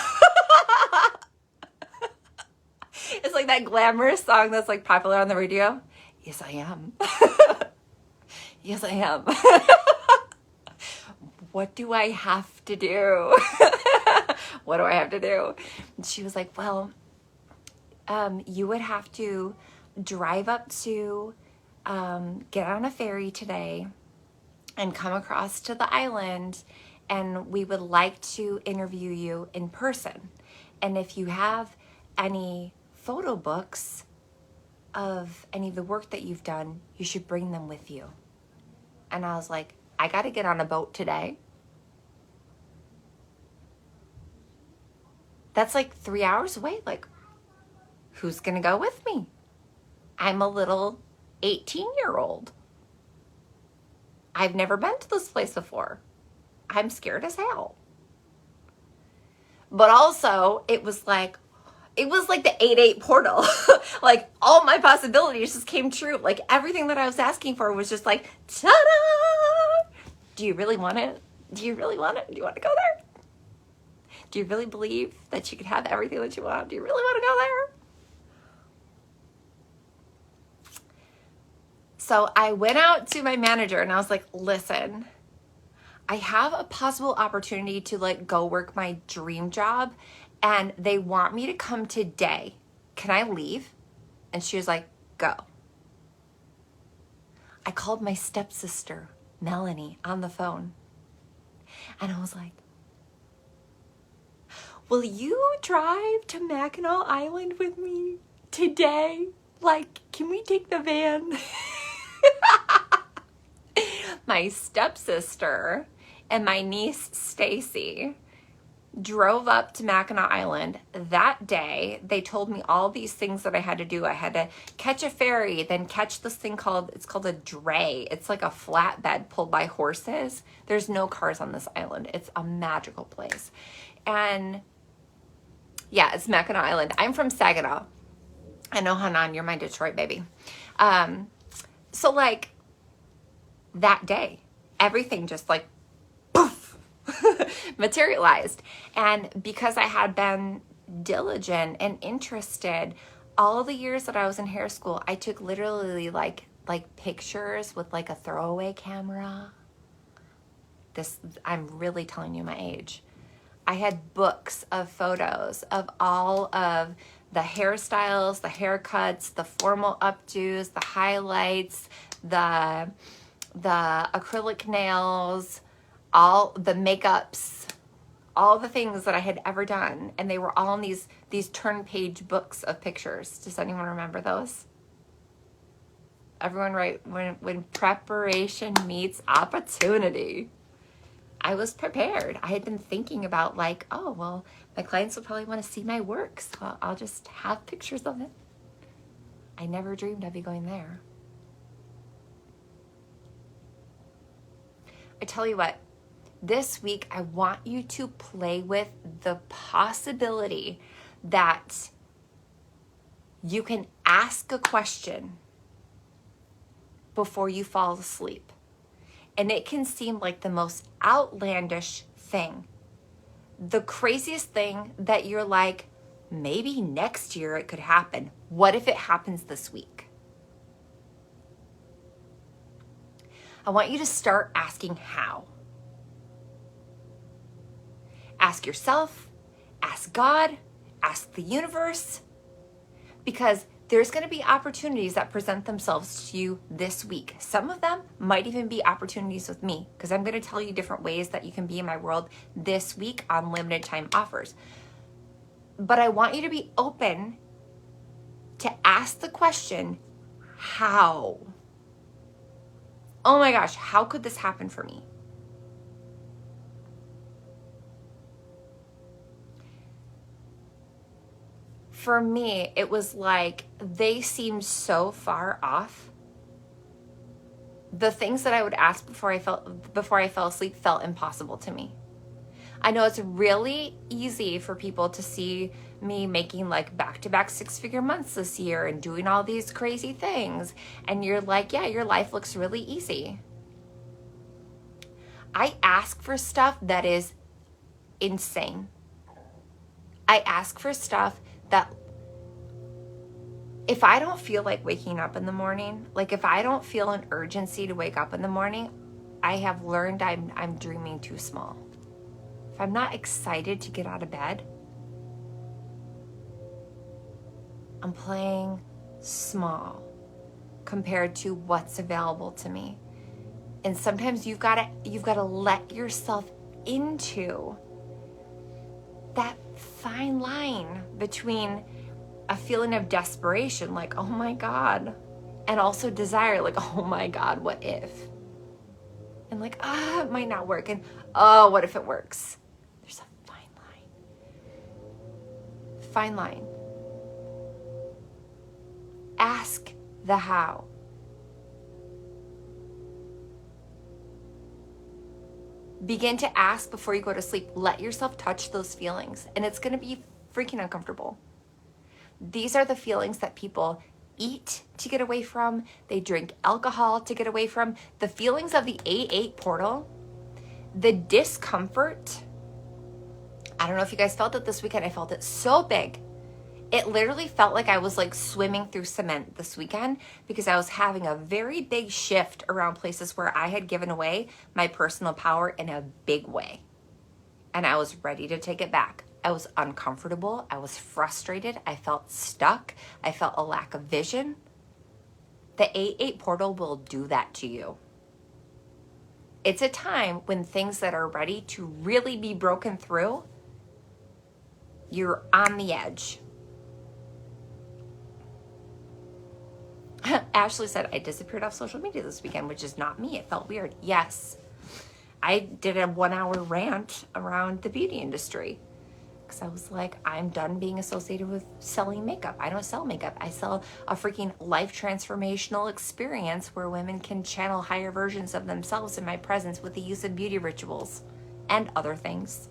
Speaker 1: It's like that glamorous song that's like popular on the radio. Yes, I am. Yes, I am. What do I have to do? What do I have to do? And she was like, well, you would have to drive up to, get on a ferry today and come across to the island, and we would like to interview you in person. And if you have any photo books of any of the work that you've done, you should bring them with you. And I was like, I got to get on a boat today. That's like 3 hours away. Like, who's going to go with me? I'm a little 18-year-old. I've never been to this place before. I'm scared as hell. But also, it was like the 8-8 portal. Like, all my possibilities just came true. Like, everything that I was asking for was just like, ta-da! Do you really want it? Do you really want it? Do you want to go there? Do you really believe that you could have everything that you want? Do you really want to go there? So I went out to my manager and I was like, listen, I have a possible opportunity to like go work my dream job and they want me to come today. Can I leave? And she was like, go. I called my stepsister, Melanie, on the phone. And I was like, will you drive to Mackinac Island with me today? Like, can we take the van? My stepsister and my niece, Stacy, drove up to Mackinac Island that day. They told me all these things that I had to do. I had to catch a ferry, then catch this thing called a dray. It's like a flatbed pulled by horses. There's no cars on this island. It's a magical place. And yeah, it's Mackinac Island. I'm from Saginaw. I know, Hanan, you're my Detroit baby. So like that day, everything just like poof, materialized. And because I had been diligent and interested all the years that I was in hair school, I took literally like pictures with like a throwaway camera. I'm really telling you my age. I had books of photos of all of the hairstyles, the haircuts, the formal updos, the highlights, the acrylic nails, all the makeups, all the things that I had ever done. And they were all in these turn page books of pictures. Does anyone remember those? Everyone write, when preparation meets opportunity. I was prepared. I had been thinking about like, oh, well, my clients will probably want to see my work, so I'll just have pictures of it. I never dreamed I'd be going there. I tell you what, this week I want you to play with the possibility that you can ask a question before you fall asleep. And it can seem like the most outlandish thing. the craziest thing that you're like, maybe next year it could happen. What if it happens this week? I want you to start asking how. Ask yourself, ask God, ask the universe, because there's going to be opportunities that present themselves to you this week. Some of them might even be opportunities with me, because I'm going to tell you different ways that you can be in my world this week on limited time offers. But I want you to be open to ask the question, how? Oh my gosh, how could this happen for me? For me, it was like they seemed so far off. The things that I would ask before I fell asleep felt impossible to me. I know it's really easy for people to see me making like back-to-back six-figure months this year and doing all these crazy things. And you're like, yeah, your life looks really easy. I ask for stuff that is insane. I ask for stuff that if I don't feel like waking up in the morning, like if I don't feel an urgency to wake up in the morning, I have learned I'm dreaming too small. If I'm not excited to get out of bed, I'm playing small compared to what's available to me. And sometimes you've got to let yourself into that fine line between a feeling of desperation, like, oh my God, and also desire, like, oh my God, what if? And like, it might not work. And oh, what if it works? There's a fine line. Fine line. Ask the how. Begin to ask before you go to sleep. Let yourself touch those feelings. And it's going to be freaking uncomfortable. These are the feelings that people eat to get away from. They drink alcohol to get away from. The feelings of the 8-8 portal, the discomfort. I don't know if you guys felt it this weekend. I felt it so big. It literally felt like I was like swimming through cement this weekend because I was having a very big shift around places where I had given away my personal power in a big way. And I was ready to take it back. I was uncomfortable. I was frustrated. I felt stuck. I felt a lack of vision. The 8-8 portal will do that to you. It's a time when things that are ready to really be broken through, you're on the edge. Ashley said, I disappeared off social media this weekend, which is not me. It felt weird. Yes. I did a 1-hour rant around the beauty industry because I was like, I'm done being associated with selling makeup. I don't sell makeup. I sell a freaking life transformational experience where women can channel higher versions of themselves in my presence with the use of beauty rituals and other things.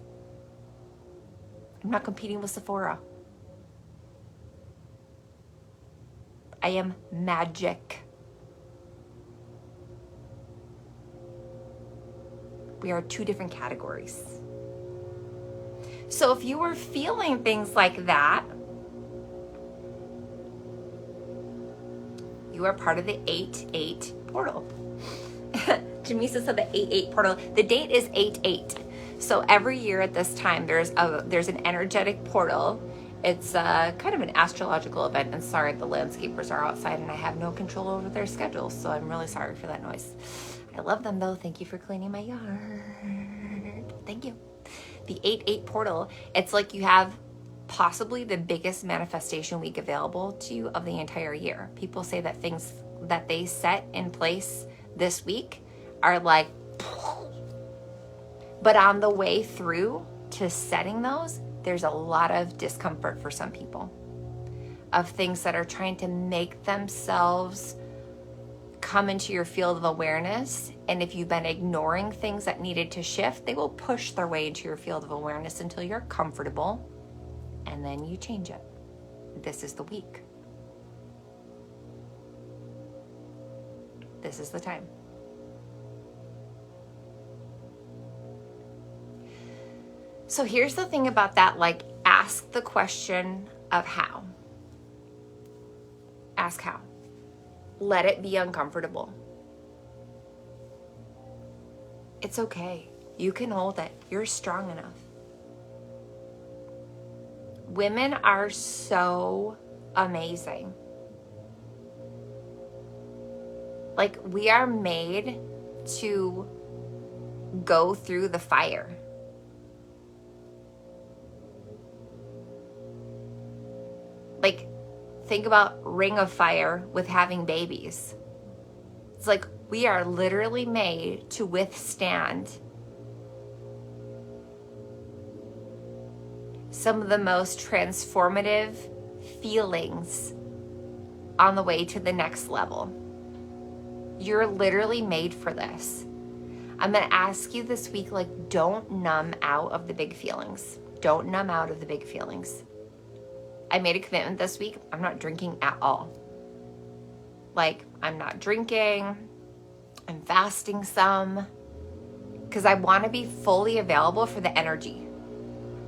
Speaker 1: I'm not competing with Sephora. I am magic. We are two different categories. So if you were feeling things like that, you are part of the 8-8 portal. Jamisa said the 8-8 portal. The date is 8-8. So every year at this time, there's an energetic portal. It's kind of an astrological event. And sorry, the landscapers are outside and I have no control over their schedules. So I'm really sorry for that noise. I love them though. Thank you for cleaning my yard. Thank you. The 8-8 portal, it's like you have possibly the biggest manifestation week available to you of the entire year. People say that things that they set in place this week are like, but on the way through to setting those, there's a lot of discomfort for some people of things that are trying to make themselves come into your field of awareness. And if you've been ignoring things that needed to shift, they will push their way into your field of awareness until you're comfortable, and then you change it. This is the week. This is the time. So here's the thing about that, like, ask the question of how. Ask how. Let it be uncomfortable. It's okay. You can hold it. You're strong enough. Women are so amazing. Like, we are made to go through the fire. Like, think about Ring of Fire with having babies. It's like we are literally made to withstand some of the most transformative feelings on the way to the next level. You're literally made for this. I'm going to ask you this week, like, don't numb out of the big feelings. Don't numb out of the big feelings. I made a commitment this week. I'm not drinking at all. Like, I'm not drinking. I'm fasting some. Because I want to be fully available for the energy.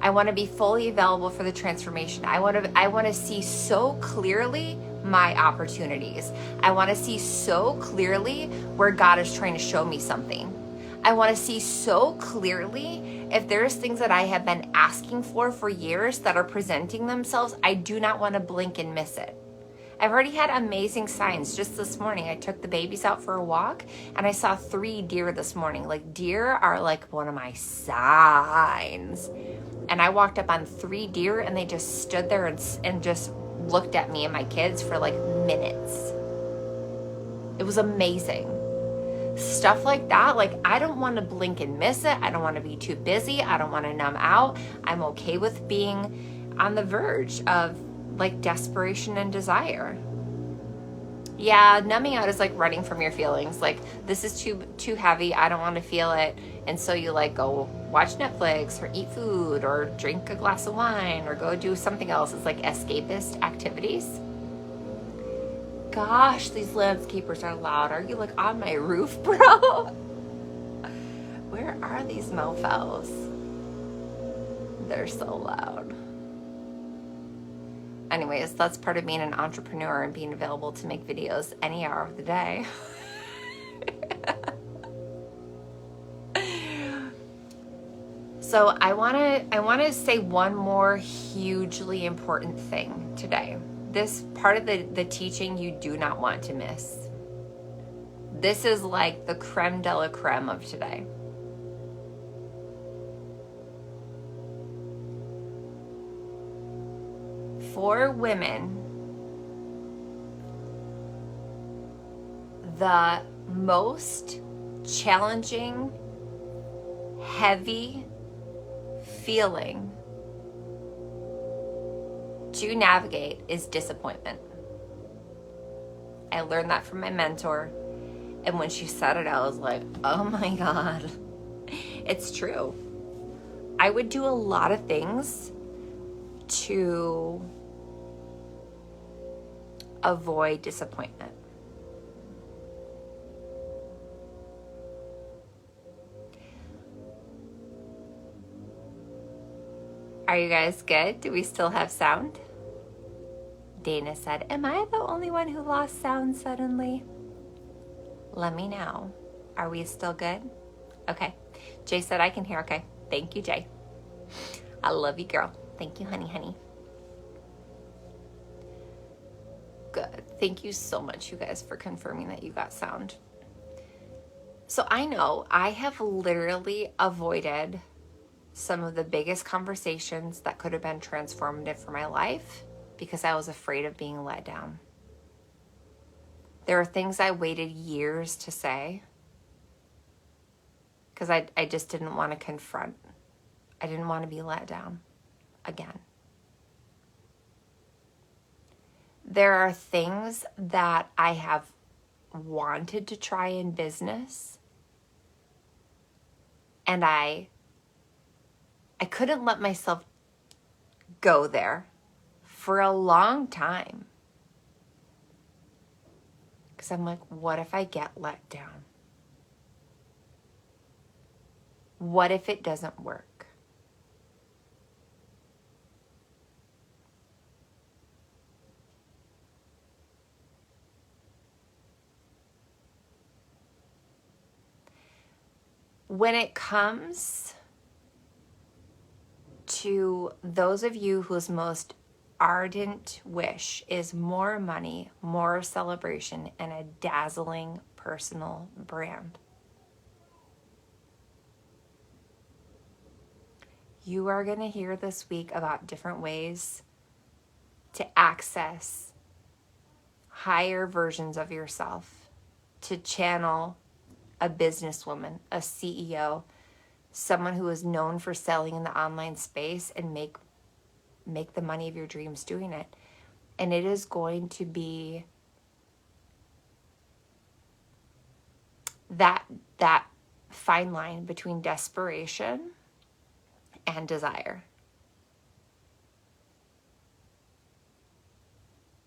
Speaker 1: I want to be fully available for the transformation. I want to see so clearly my opportunities. I want to see so clearly where God is trying to show me something. I want to see so clearly if there's things that I have been asking for years that are presenting themselves. I do not want to blink and miss it. I've already had amazing signs. Just this morning, I took the babies out for a walk and I saw 3 deer this morning. Like, deer are like one of my signs. And I walked up on 3 deer and they just stood there and just looked at me and my kids for like minutes. It was amazing. Stuff like that, like, I don't want to blink and miss it. I don't want to be too busy. I don't want to numb out. I'm okay with being on the verge of like desperation and desire. Yeah, numbing out is like running from your feelings. Like, this is too heavy. I don't want to feel it. And so you like go watch Netflix or eat food or drink a glass of wine or go do something else. It's like escapist activities. Gosh, these landscapers are loud. Are you like on my roof, bro? Where are these mofos? They're so loud. Anyways, that's part of being an entrepreneur and being available to make videos any hour of the day. So I want to say one more hugely important thing today. This part of the teaching you do not want to miss. This is like the creme de la creme of today. For women, the most challenging, heavy feeling to navigate is disappointment. I learned that from my mentor, and when she said it, I was like, oh my God, it's true. I would do a lot of things to avoid disappointment. Are you guys good? Do we still have sound? Dana said, am I the only one who lost sound suddenly? Let me know. Are we still good? Okay. Jay said, I can hear. Okay. Thank you, Jay. I love you, girl. Thank you, honey. Good. Thank you so much, you guys, for confirming that you got sound. So I know I have literally avoided some of the biggest conversations that could have been transformative for my life because I was afraid of being let down. There are things I waited years to say because I just didn't want to confront. I didn't want to be let down again. There are things that I have wanted to try in business, and I couldn't let myself go there for a long time. Because I'm like, what if I get let down? What if it doesn't work? when it comes to those of you whose most ardent wish is more money, more celebration, and a dazzling personal brand, you are going to hear this week about different ways to access higher versions of yourself, to channel a businesswoman, a CEO, someone who is known for selling in the online space and make the money of your dreams doing it. And it is going to be that fine line between desperation and desire.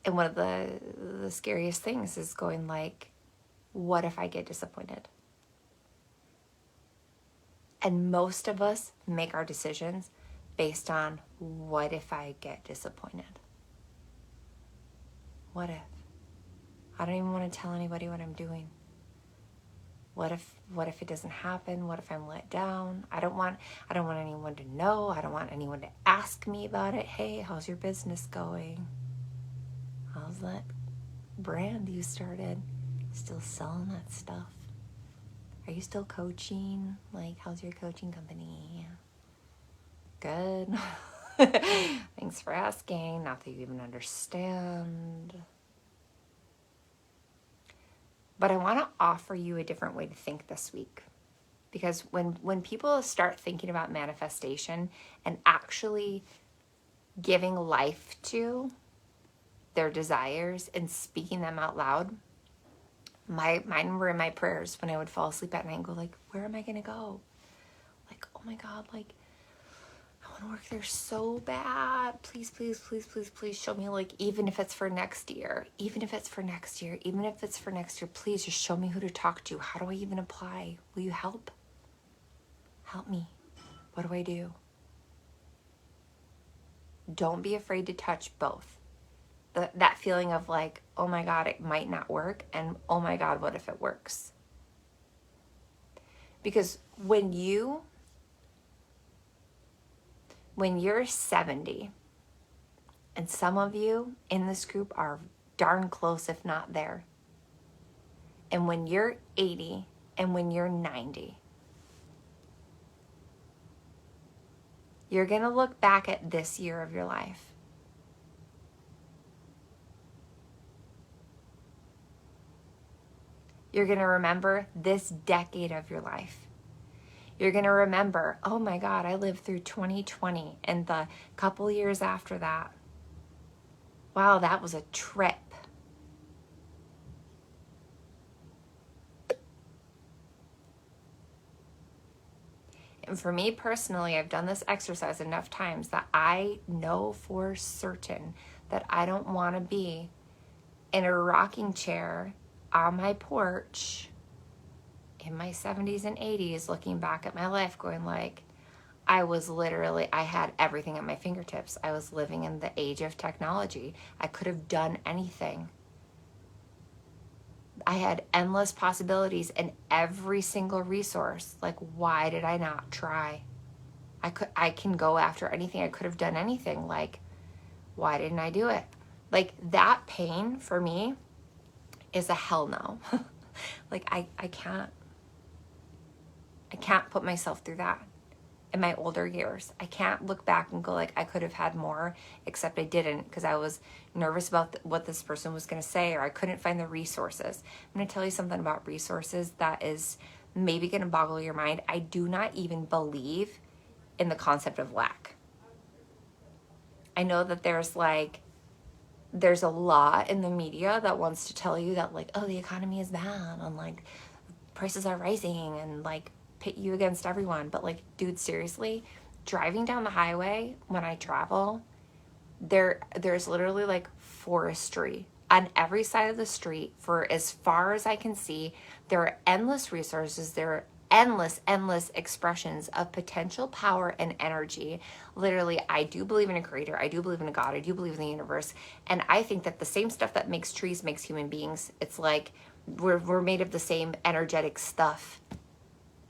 Speaker 1: And one of the scariest things is going like, what if I get disappointed? And most of us make our decisions based on, what if I get disappointed? What if? I don't even want to tell anybody what I'm doing. What if it doesn't happen? What if I'm let down? I don't want anyone to know. I don't want anyone to ask me about it. Hey, how's your business going? How's that brand you started? Still selling that stuff? Are you still coaching? Like, how's your coaching company? Good. Thanks for asking. Not that you even understand. But I want to offer you a different way to think this week. Because when people start thinking about manifestation and actually giving life to their desires and speaking them out loud, mine were in my prayers when I would fall asleep at night and go like, where am I going to go? Like, oh my God, like, I want to work there so bad. Please, please, please, please, please show me, like, even if it's for next year, even if it's for next year, please just show me who to talk to. How do I even apply? Will you help? Help me. What do I do? Don't be afraid to touch both. That feeling of like, oh my God, it might not work, and oh my God, what if it works? Because when you're 70, and some of you in this group are darn close, if not there, and when you're 80 and when you're 90, you're going to look back at this year of your life. You're going to remember this decade of your life. You're going to remember, oh my God, I lived through 2020 and the couple years after that. Wow, that was a trip. And for me personally, I've done this exercise enough times that I know for certain that I don't want to be in a rocking chair on my porch in my 70s and 80s looking back at my life going like, I had everything at my fingertips. I was living in the age of technology. I could have done anything. I had endless possibilities and every single resource. Like, why did I not try? I can go after anything. I could have done anything. Like, why didn't I do it? Like, that pain for me is a hell no. Like, I can't put myself through that in my older years. I can't look back and go like, I could have had more, except I didn't because I was nervous about what this person was going to say, or I couldn't find the resources. I'm going to tell you something about resources that is maybe going to boggle your mind. I do not even believe in the concept of lack. I know that there's a lot in the media that wants to tell you that like, oh, the economy is bad and like prices are rising and like pit you against everyone. But like, dude, seriously, driving down the highway when I travel, there's literally like forestry on every side of the street for as far as I can see. There are endless resources. There are endless expressions of potential power and energy. Literally, I do believe in a creator. I do believe in a God. I do believe in the universe. And I think that the same stuff that makes trees makes human beings. It's like we're made of the same energetic stuff.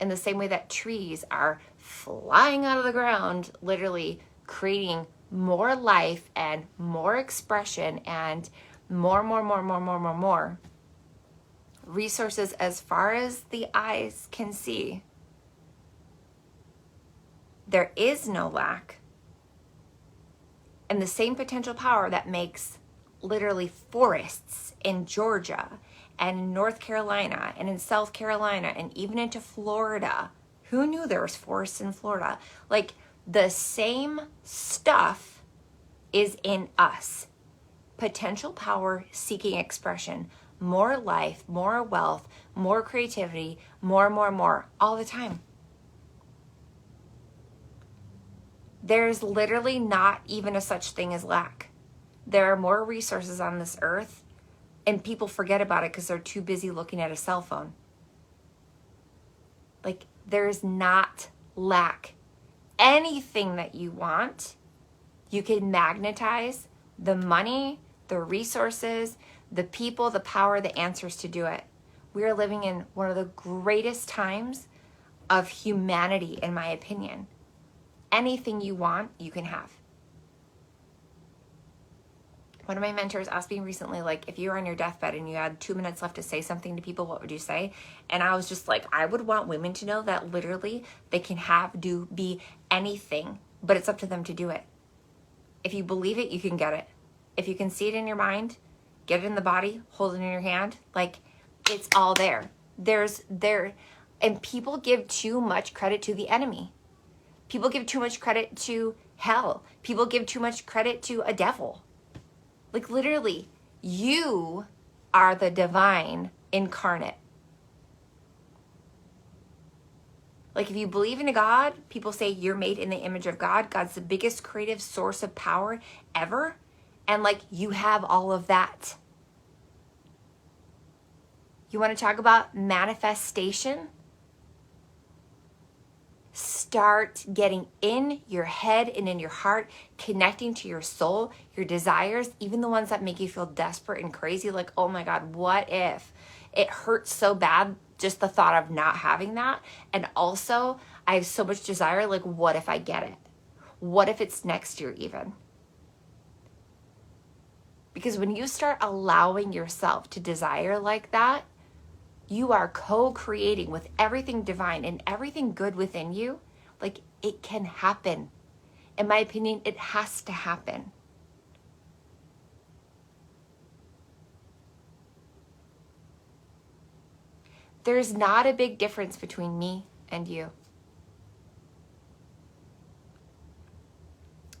Speaker 1: in the same way that trees are flying out of the ground, literally creating more life and more expression and more resources as far as the eyes can see. There is no lack. And the same potential power that makes literally forests in Georgia and in North Carolina and in South Carolina and even into Florida. Who knew there was forests in Florida? Like, the same stuff is in us. Potential power seeking expression, more life, more wealth, more creativity, more, all the time. There's literally not even a such thing as lack. There are more resources on this earth, and people forget about it because they're too busy looking at a cell phone. Like, there's not lack. Anything that you want, you can magnetize the money, the resources, the people, the power, the answers to do it. We are living in one of the greatest times of humanity, in my opinion. Anything you want, you can have. One of my mentors asked me recently, like, if you were on your deathbed and you had 2 minutes left to say something to people, what would you say? And I was just like, I would want women to know that literally they can have, do, be anything, but it's up to them to do it. If you believe it, you can get it. If you can see it in your mind, get it in the body, hold it in your hand, like, it's all there. And people give too much credit to the enemy. People give too much credit to hell. People give too much credit to a devil. Like, literally, you are the divine incarnate. Like, if you believe in a God, people say you're made in the image of God. God's the biggest creative source of power ever. And, like, you have all of that. You want to talk about manifestation? Start getting in your head and in your heart, connecting to your soul, your desires, even the ones that make you feel desperate and crazy. Like, oh my God, what if? It hurts so bad, just the thought of not having that. And also, I have so much desire. Like, what if I get it? What if it's next year even? Because when you start allowing yourself to desire like that, you are co-creating with everything divine and everything good within you. Like, it can happen. In my opinion, it has to happen. There's not a big difference between me and you.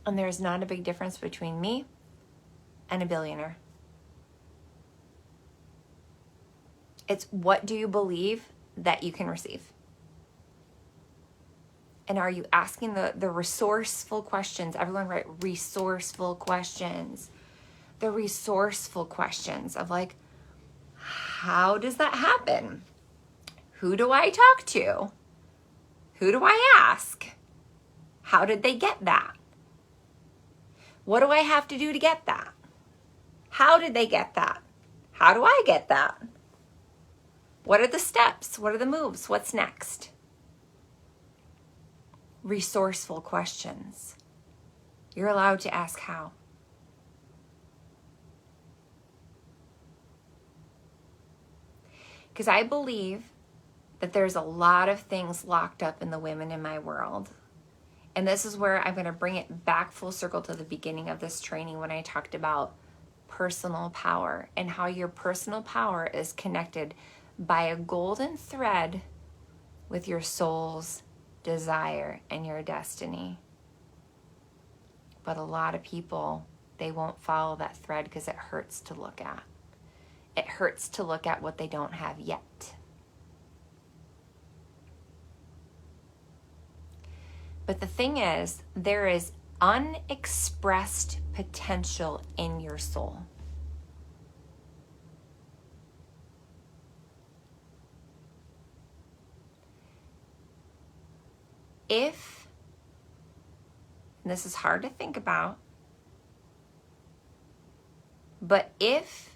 Speaker 1: And there's not a big difference between me and a billionaire. It's what do you believe that you can receive? And are you asking the resourceful questions? Everyone write resourceful questions. The resourceful questions of, like, how does that happen? Who do I talk to? Who do I ask? How did they get that? What do I have to do to get that? How did they get that? How do I get that? What are the steps? What are the moves? What's next? Resourceful questions. You're allowed to ask how. Because I believe that there's a lot of things locked up in the women in my world. And this is where I'm going to bring it back full circle to the beginning of this training when I talked about personal power and how your personal power is connected by a golden thread with your soul's desire and your destiny. But a lot of people, they won't follow that thread because it hurts to look at. It hurts to look at what they don't have yet. But the thing is, there is unexpressed potential in your soul. If, and this is hard to think about, but if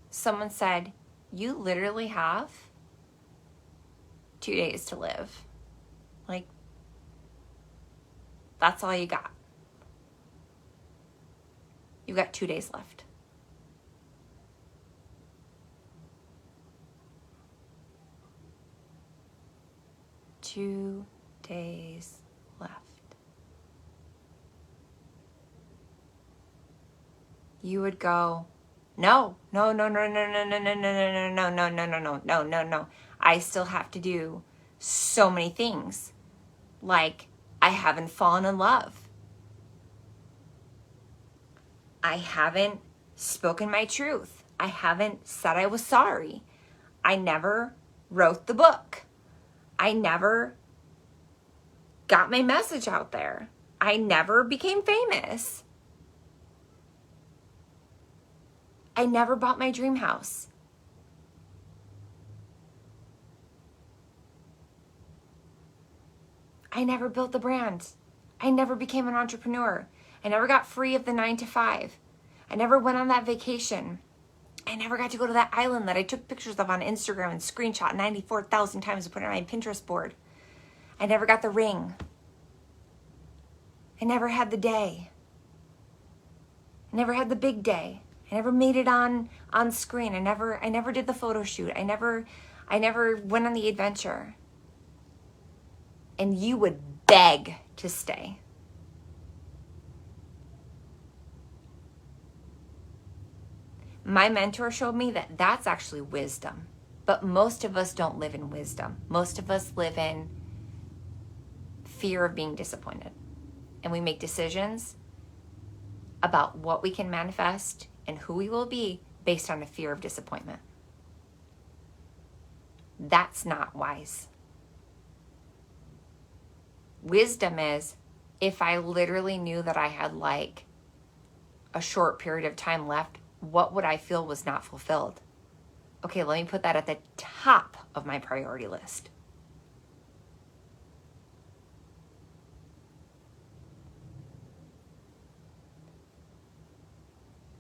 Speaker 1: someone said, you literally have 2 days to live. Like, that's all you got. You've got 2 days left. Two days left. You would go, no. I still have to do so many things. Like, I haven't fallen in love. I haven't spoken my truth. I haven't said I was sorry. I never wrote the book. I never got my message out there. I never became famous. I never bought my dream house. I never built the brand. I never became an entrepreneur. I never got free of the 9 to 5. I never went on that vacation. I never got to go to that island that I took pictures of on Instagram and screenshot 94,000 times to put it on my Pinterest board. I never got the ring. I never had the day. I never had the big day. I never made it on screen. I never did the photo shoot. I never went on the adventure. And you would beg to stay. My mentor showed me that that's actually wisdom. But most of us don't live in wisdom. Most of us live in fear of being disappointed. And we make decisions about what we can manifest and who we will be based on a fear of disappointment. That's not wise. Wisdom is, if I literally knew that I had like a short period of time left, what would I feel was not fulfilled? Okay, let me put that at the top of my priority list.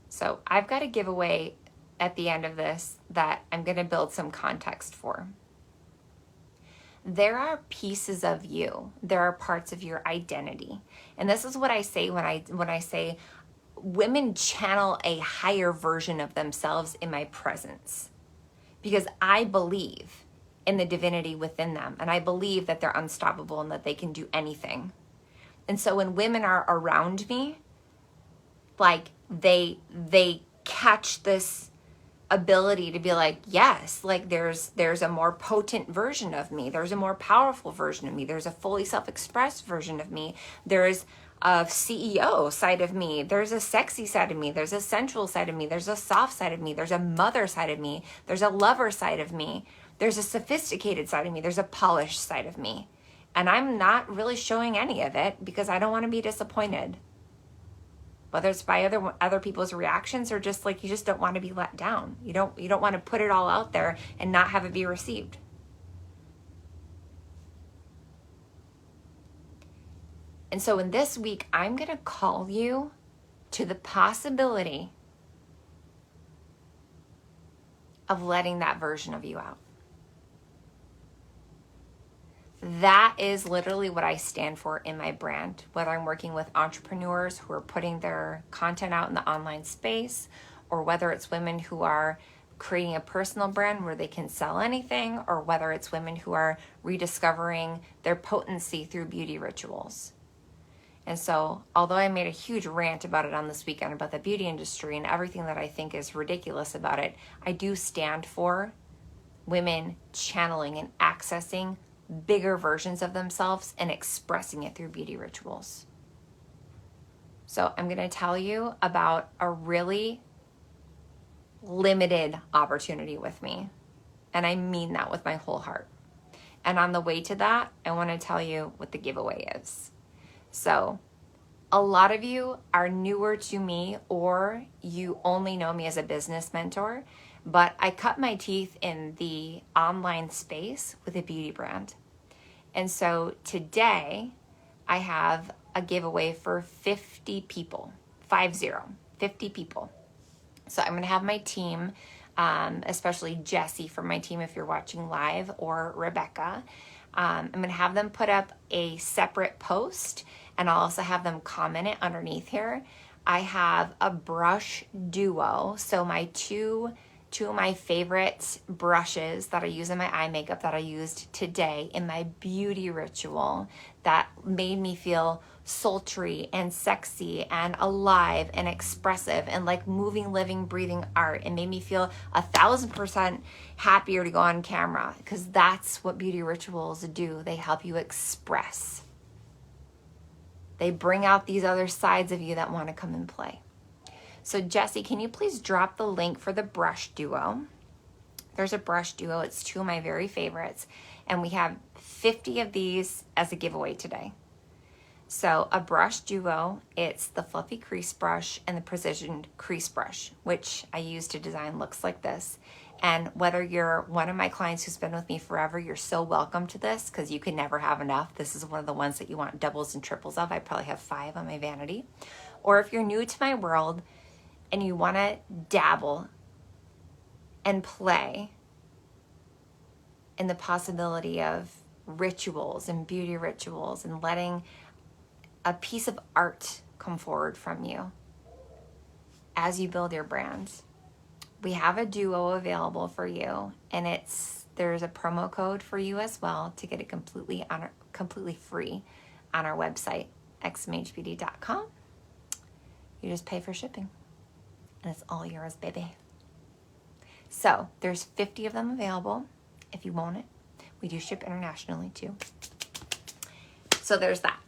Speaker 1: So I've got a giveaway at the end of this that I'm going to build some context for. There are pieces of you. There are parts of your identity. And this is what I say when I say women channel a higher version of themselves in my presence. Because I believe in the divinity within them. And I believe that they're unstoppable and that they can do anything. And so when women are around me, like they catch this ability to be like, yes, like there's a more potent version of me. There's a more powerful version of me. There's a fully self-expressed version of me. There's a CEO side of me. There's a sexy side of me. There's a sensual side of me. There's a soft side of me. There's a mother side of me. There's a lover side of me. There's a sophisticated side of me. There's a polished side of me. And I'm not really showing any of it because I don't want to be disappointed. Whether it's by other people's reactions or just like you just don't want to be let down. You don't want to put it all out there and not have it be received. And so in this week, I'm going to call you to the possibility of letting that version of you out. That is literally what I stand for in my brand, whether I'm working with entrepreneurs who are putting their content out in the online space, or whether it's women who are creating a personal brand where they can sell anything, or whether it's women who are rediscovering their potency through beauty rituals. And so, although I made a huge rant about it on this weekend about the beauty industry and everything that I think is ridiculous about it, I do stand for women channeling and accessing bigger versions of themselves and expressing it through beauty rituals. So I'm going to tell you about a really limited opportunity with me. And I mean that with my whole heart. And on the way to that, I want to tell you what the giveaway is. So a lot of you are newer to me, or you only know me as a business mentor, but I cut my teeth in the online space with a beauty brand. And so today I have a giveaway for 50 people, 50 people. So I'm going to have my team especially Jessie from my team if you're watching live, or Rebecca. I'm going to have them put up a separate post, and I'll also have them comment it underneath here. I have a brush duo. So my two of my favorite brushes that I use in my eye makeup that I used today in my beauty ritual that made me feel sultry and sexy and alive and expressive and like moving, living, breathing art. It made me feel 1,000% happier to go on camera, because that's what beauty rituals do. They help you express. They bring out these other sides of you that want to come and play. So Jessie, can you please drop the link for the brush duo? There's a brush duo. It's two of my very favorites. And we have 50 of these as a giveaway today. So a brush duo, it's the fluffy crease brush and the precision crease brush, which I use to design looks like this. And whether you're one of my clients who's been with me forever, you're so welcome to this, because you can never have enough. This is one of the ones that you want doubles and triples of. I probably have 5 on my vanity. Or if you're new to my world and you want to dabble and play in the possibility of rituals and beauty rituals and letting a piece of art come forward from you as you build your brand, we have a duo available for you, and there's a promo code for you as well to get it completely free on our website, xmhbeauty.com. You just pay for shipping, and it's all yours, baby. So there's 50 of them available if you want it. We do ship internationally too. So there's that.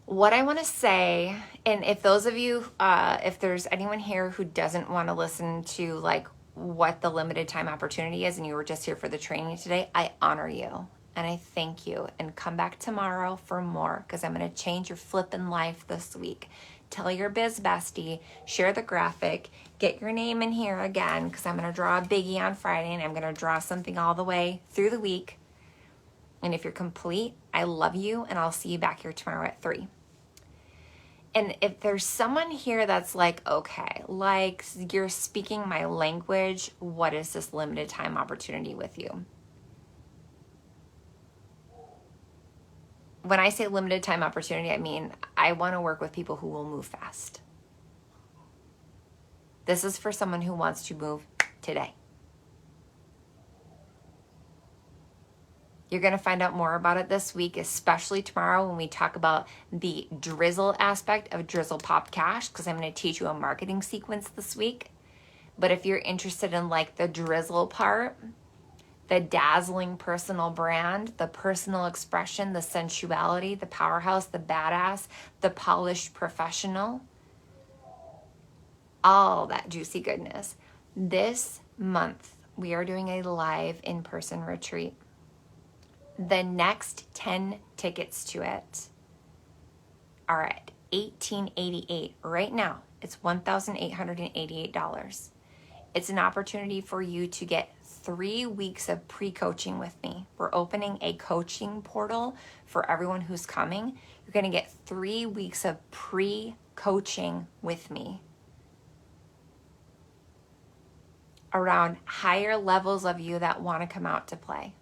Speaker 1: What I want to say, and if those of you, if there's anyone here who doesn't want to listen to like what the limited time opportunity is and you were just here for the training today, I honor you and I thank you, and come back tomorrow for more, because I'm going to change your flippin' life this week. Tell your biz bestie, share the graphic, get your name in here again, because I'm going to draw a biggie on Friday, and I'm going to draw something all the way through the week. And if you're complete, I love you, and I'll see you back here tomorrow at 3. And if there's someone here that's like, okay, like you're speaking my language, what is this limited time opportunity with you? When I say limited time opportunity, I mean, I want to work with people who will move fast. This is for someone who wants to move today. You're going to find out more about it this week, especially tomorrow when we talk about the Drizzle aspect of Drizzle Pop Cash, because I'm going to teach you a marketing sequence this week. But if you're interested in like the Drizzle part, the dazzling personal brand, the personal expression, the sensuality, the powerhouse, the badass, the polished professional, all that juicy goodness. This month, we are doing a live in-person retreat. The next 10 tickets to it are at $1,888. Right now, it's $1,888. It's an opportunity for you to get 3 weeks of pre-coaching with me. We're opening a coaching portal for everyone who's coming. You're going to get 3 weeks of pre-coaching with me around higher levels of you that want to come out to play.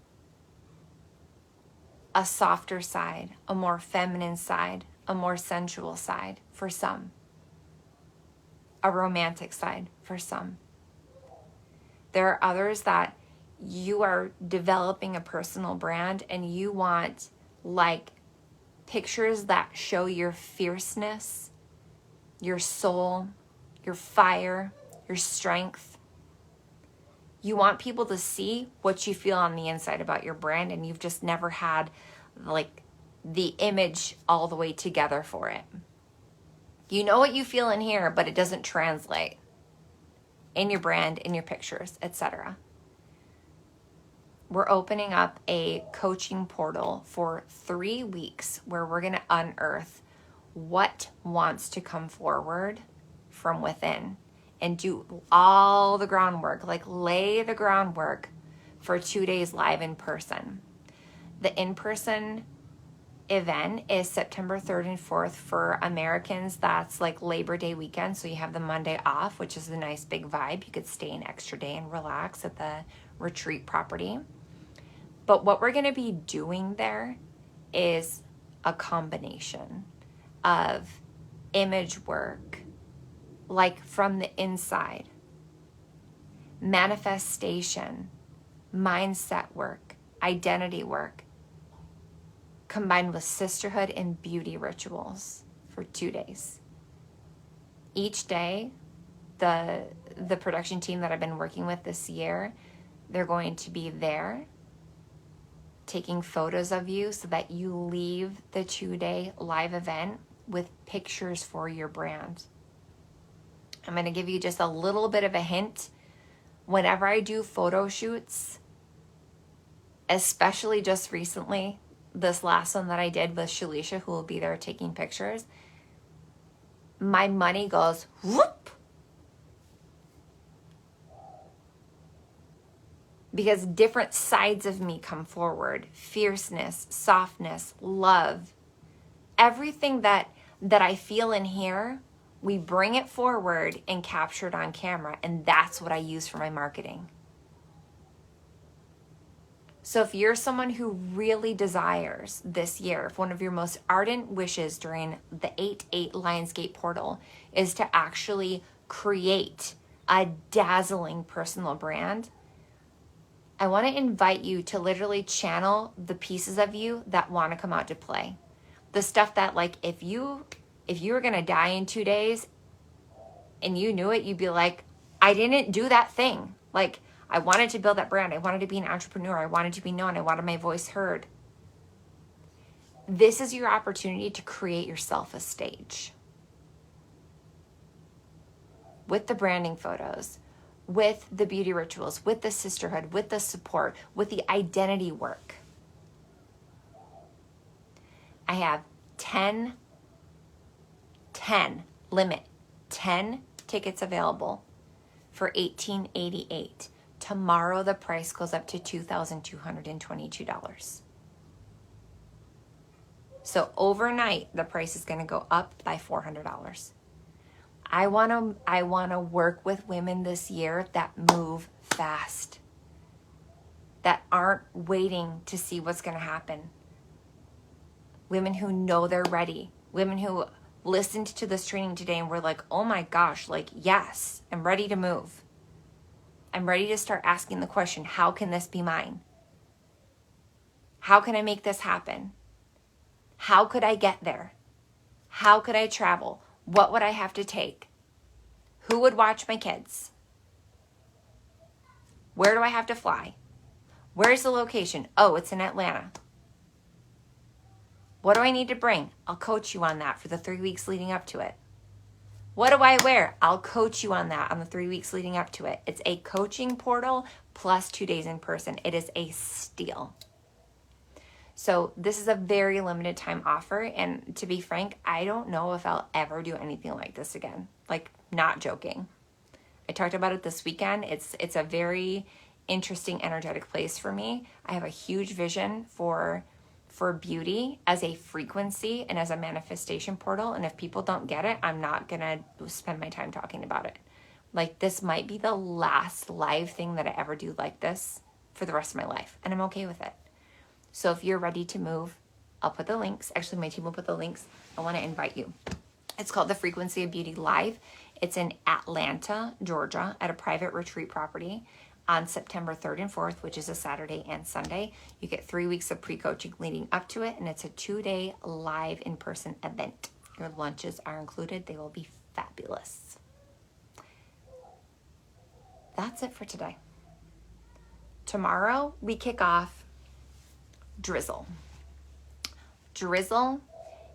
Speaker 1: A softer side, a more feminine side, a more sensual side for some, a romantic side for some. There are others that you are developing a personal brand and you want like pictures that show your fierceness, your soul, your fire, your strength. You want people to see what you feel on the inside about your brand, and you've just never had like the image all the way together for it. You know what you feel in here, but it doesn't translate in your brand, in your pictures, etc. We're opening up a coaching portal for 3 weeks where we're going to unearth what wants to come forward from within and do all the groundwork, like lay the groundwork for 2 days live in person. The in-person event is September 3rd and 4th. For Americans, that's like Labor Day weekend. So you have the Monday off, which is a nice big vibe. You could stay an extra day and relax at the retreat property. But what we're going to be doing there is a combination of image work, like from the inside, manifestation, mindset work, identity work, combined with sisterhood and beauty rituals for 2 days. Each day, the production team that I've been working with this year, they're going to be there taking photos of you so that you leave the 2-day live event with pictures for your brand. I'm going to give you just a little bit of a hint. Whenever I do photo shoots, especially just recently, this last one that I did with Shalisha, who will be there taking pictures, my money goes whoop. Because different sides of me come forward. Fierceness, softness, love. Everything that I feel in here, we bring it forward and capture it on camera. And that's what I use for my marketing. So if you're someone who really desires this year, if one of your most ardent wishes during the 8/8 Lionsgate portal is to actually create a dazzling personal brand, I want to invite you to literally channel the pieces of you that want to come out to play. The stuff that, like, if you were going to die in 2 days and you knew it, you'd be like, I didn't do that thing. Like, I wanted to build that brand. I wanted to be an entrepreneur. I wanted to be known. I wanted my voice heard. This is your opportunity to create yourself a stage. With the branding photos, with the beauty rituals, with the sisterhood, with the support, with the identity work. I have 10 tickets available for $1,888. Tomorrow the price goes up to $2,222. So overnight the price is going to go up by $400. I want to work with women this year that move fast, that aren't waiting to see what's going to happen. Women who know they're ready. Women who listened to this training today and were like, oh my gosh, like, yes, I'm ready to move. I'm ready to start asking the question, how can this be mine? How can I make this happen? How could I get there? How could I travel? What would I have to take? Who would watch my kids? Where do I have to fly? Where's the location? Oh, it's in Atlanta. What do I need to bring? I'll coach you on that for the 3 weeks leading up to it. What do I wear? I'll coach you on that on the 3 weeks leading up to it. It's a coaching portal plus 2 days in person. It is a steal. So this is a very limited time offer. And to be frank, I don't know if I'll ever do anything like this again. Like, not joking. I talked about it this weekend. It's a very interesting, energetic place for me. I have a huge vision for beauty as a frequency and as a manifestation portal. And if people don't get it, I'm not going to spend my time talking about it. Like, this might be the last live thing that I ever do like this for the rest of my life. And I'm okay with it. So if you're ready to move, I'll put the links. Actually, my team will put the links. I want to invite you. It's called the Frequency of Beauty Live. It's in Atlanta, Georgia, at a private retreat property on September 3rd and 4th, which is a Saturday and Sunday. You get 3 weeks of pre-coaching leading up to it, and it's a 2-day live in-person event. Your lunches are included. They will be fabulous. That's it for today. Tomorrow, we kick off Drizzle. Drizzle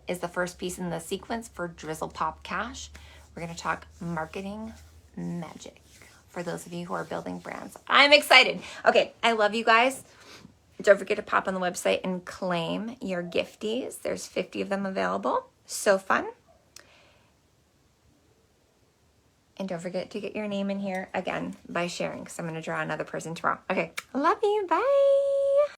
Speaker 1: is the first piece in the sequence for Drizzle Pop Cash. We're going to talk marketing magic for those of you who are building brands. I'm excited. Okay, I love you guys. Don't forget to pop on the website and claim your gifties. There's 50 of them available. So fun. And don't forget to get your name in here again by sharing, because I'm going to draw another person tomorrow. Okay, love you. Bye.